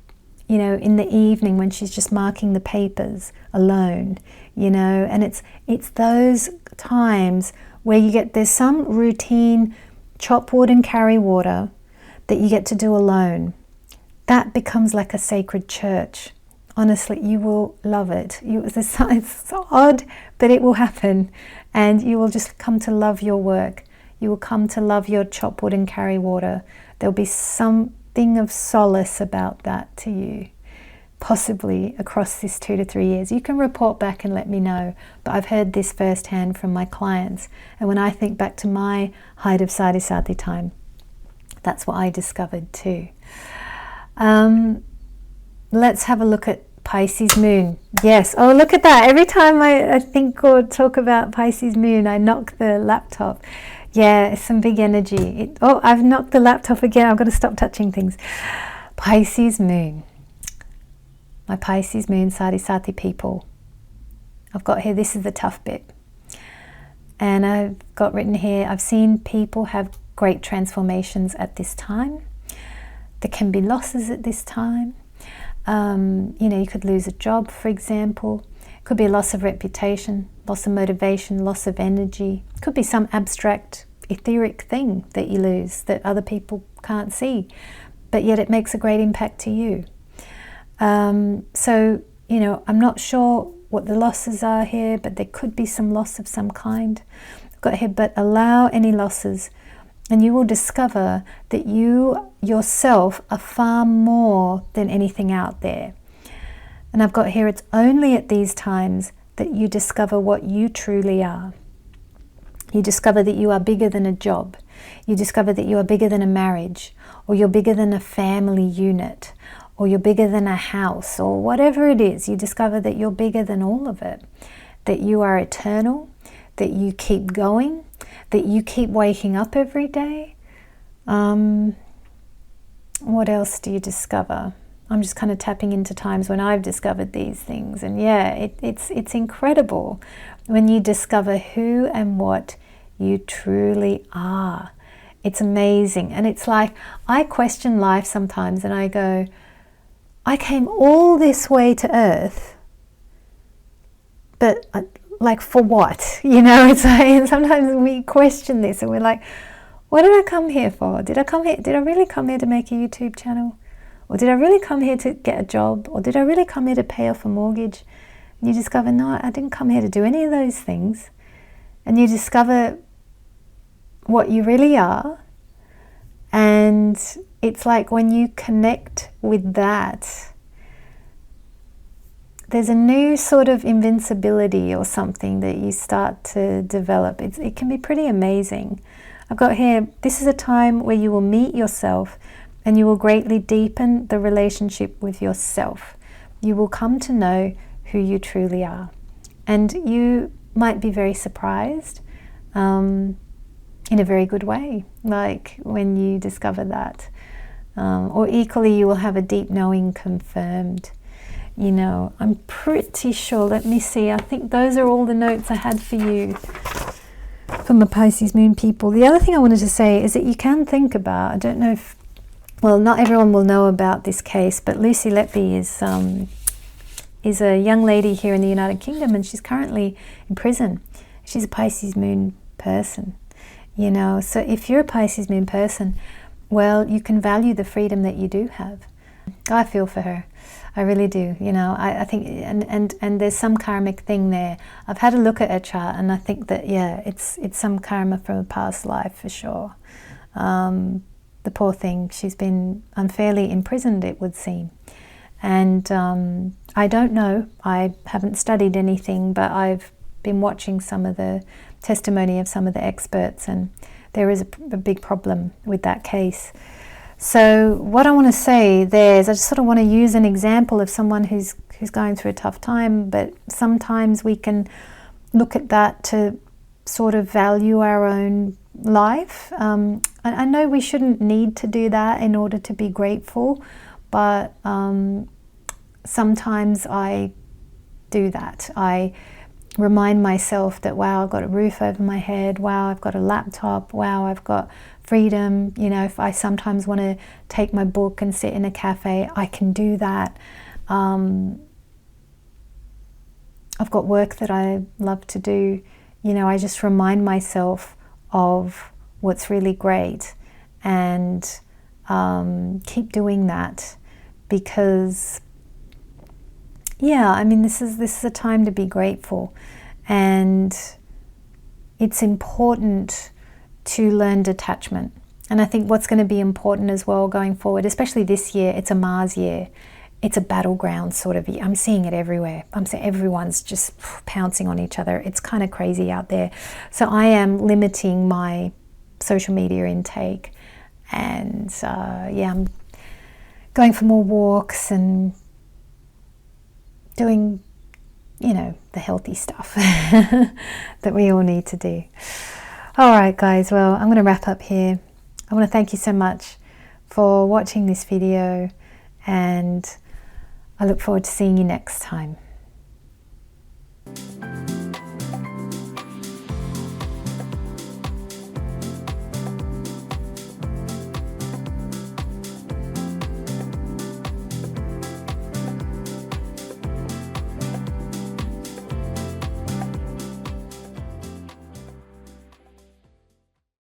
Speaker 1: you know, in the evening when she's just marking the papers alone, you know, and it's those times where there's some routine, chop wood and carry water, that you get to do alone. That becomes like a sacred church. Honestly, you will love it. It's odd, but it will happen, and you will just come to love your work. You will come to love your chop wood and carry water. There'll be something of solace about that to you, possibly across this 2 to 3 years. You can report back and let me know, but I've heard this firsthand from my clients. And when I think back to my height of Sadi time, that's what I discovered too. Let's have a look at Pisces moon. Yes. Oh, look at that. Every time I think or talk about Pisces moon, I knock the laptop. Yeah, it's some big energy. I've knocked the laptop again. I've got to stop touching things. Pisces moon. My Pisces moon, Sati people. I've got here, this is the tough bit. And I've got written here, I've seen people have great transformations at this time. There can be losses at this time. You know, you could lose a job, for example. It could be a loss of reputation, loss of motivation, loss of energy. It could be some abstract, etheric thing that you lose that other people can't see, but yet it makes a great impact to you. So, you know, I'm not sure what the losses are here, but there could be some loss of some kind. I've got here, but allow any losses, and you will discover that you yourself are far more than anything out there. And I've got here, it's only at these times that you discover what you truly are. You discover that you are bigger than a job. You discover that you are bigger than a marriage, or you're bigger than a family unit, or you're bigger than a house, or whatever it is. You discover that you're bigger than all of it, that you are eternal, that you keep going, that you keep waking up every day. What else do you discover? I'm just kind of tapping into times when I've discovered these things. And yeah, it's incredible when you discover who and what you truly are. It's amazing. And it's like, I question life sometimes and I go, I came all this way to Earth, but like for what? You know, it's like, and sometimes we question this and we're like, what did I come here for? Did I really come here to make a YouTube channel? Or did I really come here to get a job? Or did I really come here to pay off a mortgage? And you discover, no, I didn't come here to do any of those things. And you discover what you really are. And it's like when you connect with that, there's a new sort of invincibility or something that you start to develop. It can be pretty amazing. I've got here, this is a time where you will meet yourself and you will greatly deepen the relationship with yourself. You will come to know who you truly are. And you might be very surprised in a very good way, like when you discover that. Or equally, you will have a deep knowing confirmed. You know, I'm pretty sure, let me see, I think those are all the notes I had for you from the Pisces moon people. The other thing I wanted to say is that you can think about, I don't know if, well, not everyone will know about this case, but Lucy Letby is a young lady here in the United Kingdom, and she's currently in prison. She's a Pisces moon person, you know. So if you're a Pisces moon person, well, you can value the freedom that you do have. I feel for her. I really do, you know. I think, and there's some karmic thing there. I've had a look at her chart, and I think that, yeah, it's some karma from a past life for sure. The poor thing, she's been unfairly imprisoned, it would seem. And I don't know, I haven't studied anything, but I've been watching some of the testimony of some of the experts, and there is a big problem with that case. So what I want to say there is, I just sort of want to use an example of someone who's going through a tough time, but sometimes we can look at that to sort of value our own life. I know we shouldn't need to do that in order to be grateful, but sometimes I do that. I remind myself that, wow, I've got a roof over my head, wow, I've got a laptop, wow, I've got freedom. You know, if I sometimes want to take my book and sit in a cafe, I can do that. I've got work that I love to do. You know, I just remind myself of what's really great and keep doing that, because yeah, I mean, this is a time to be grateful, and it's important to learn detachment. And I think what's going to be important as well going forward, especially this year, it's a Mars year. It's a battleground sort of year. I'm seeing it everywhere. I'm seeing everyone's just pouncing on each other. It's kind of crazy out there. So I am limiting my social media intake, and yeah, I'm going for more walks and doing, you know, the healthy stuff that we all need to do. All right, guys, well, I'm going to wrap up here. I want to thank you so much for watching this video, and I look forward to seeing you next time.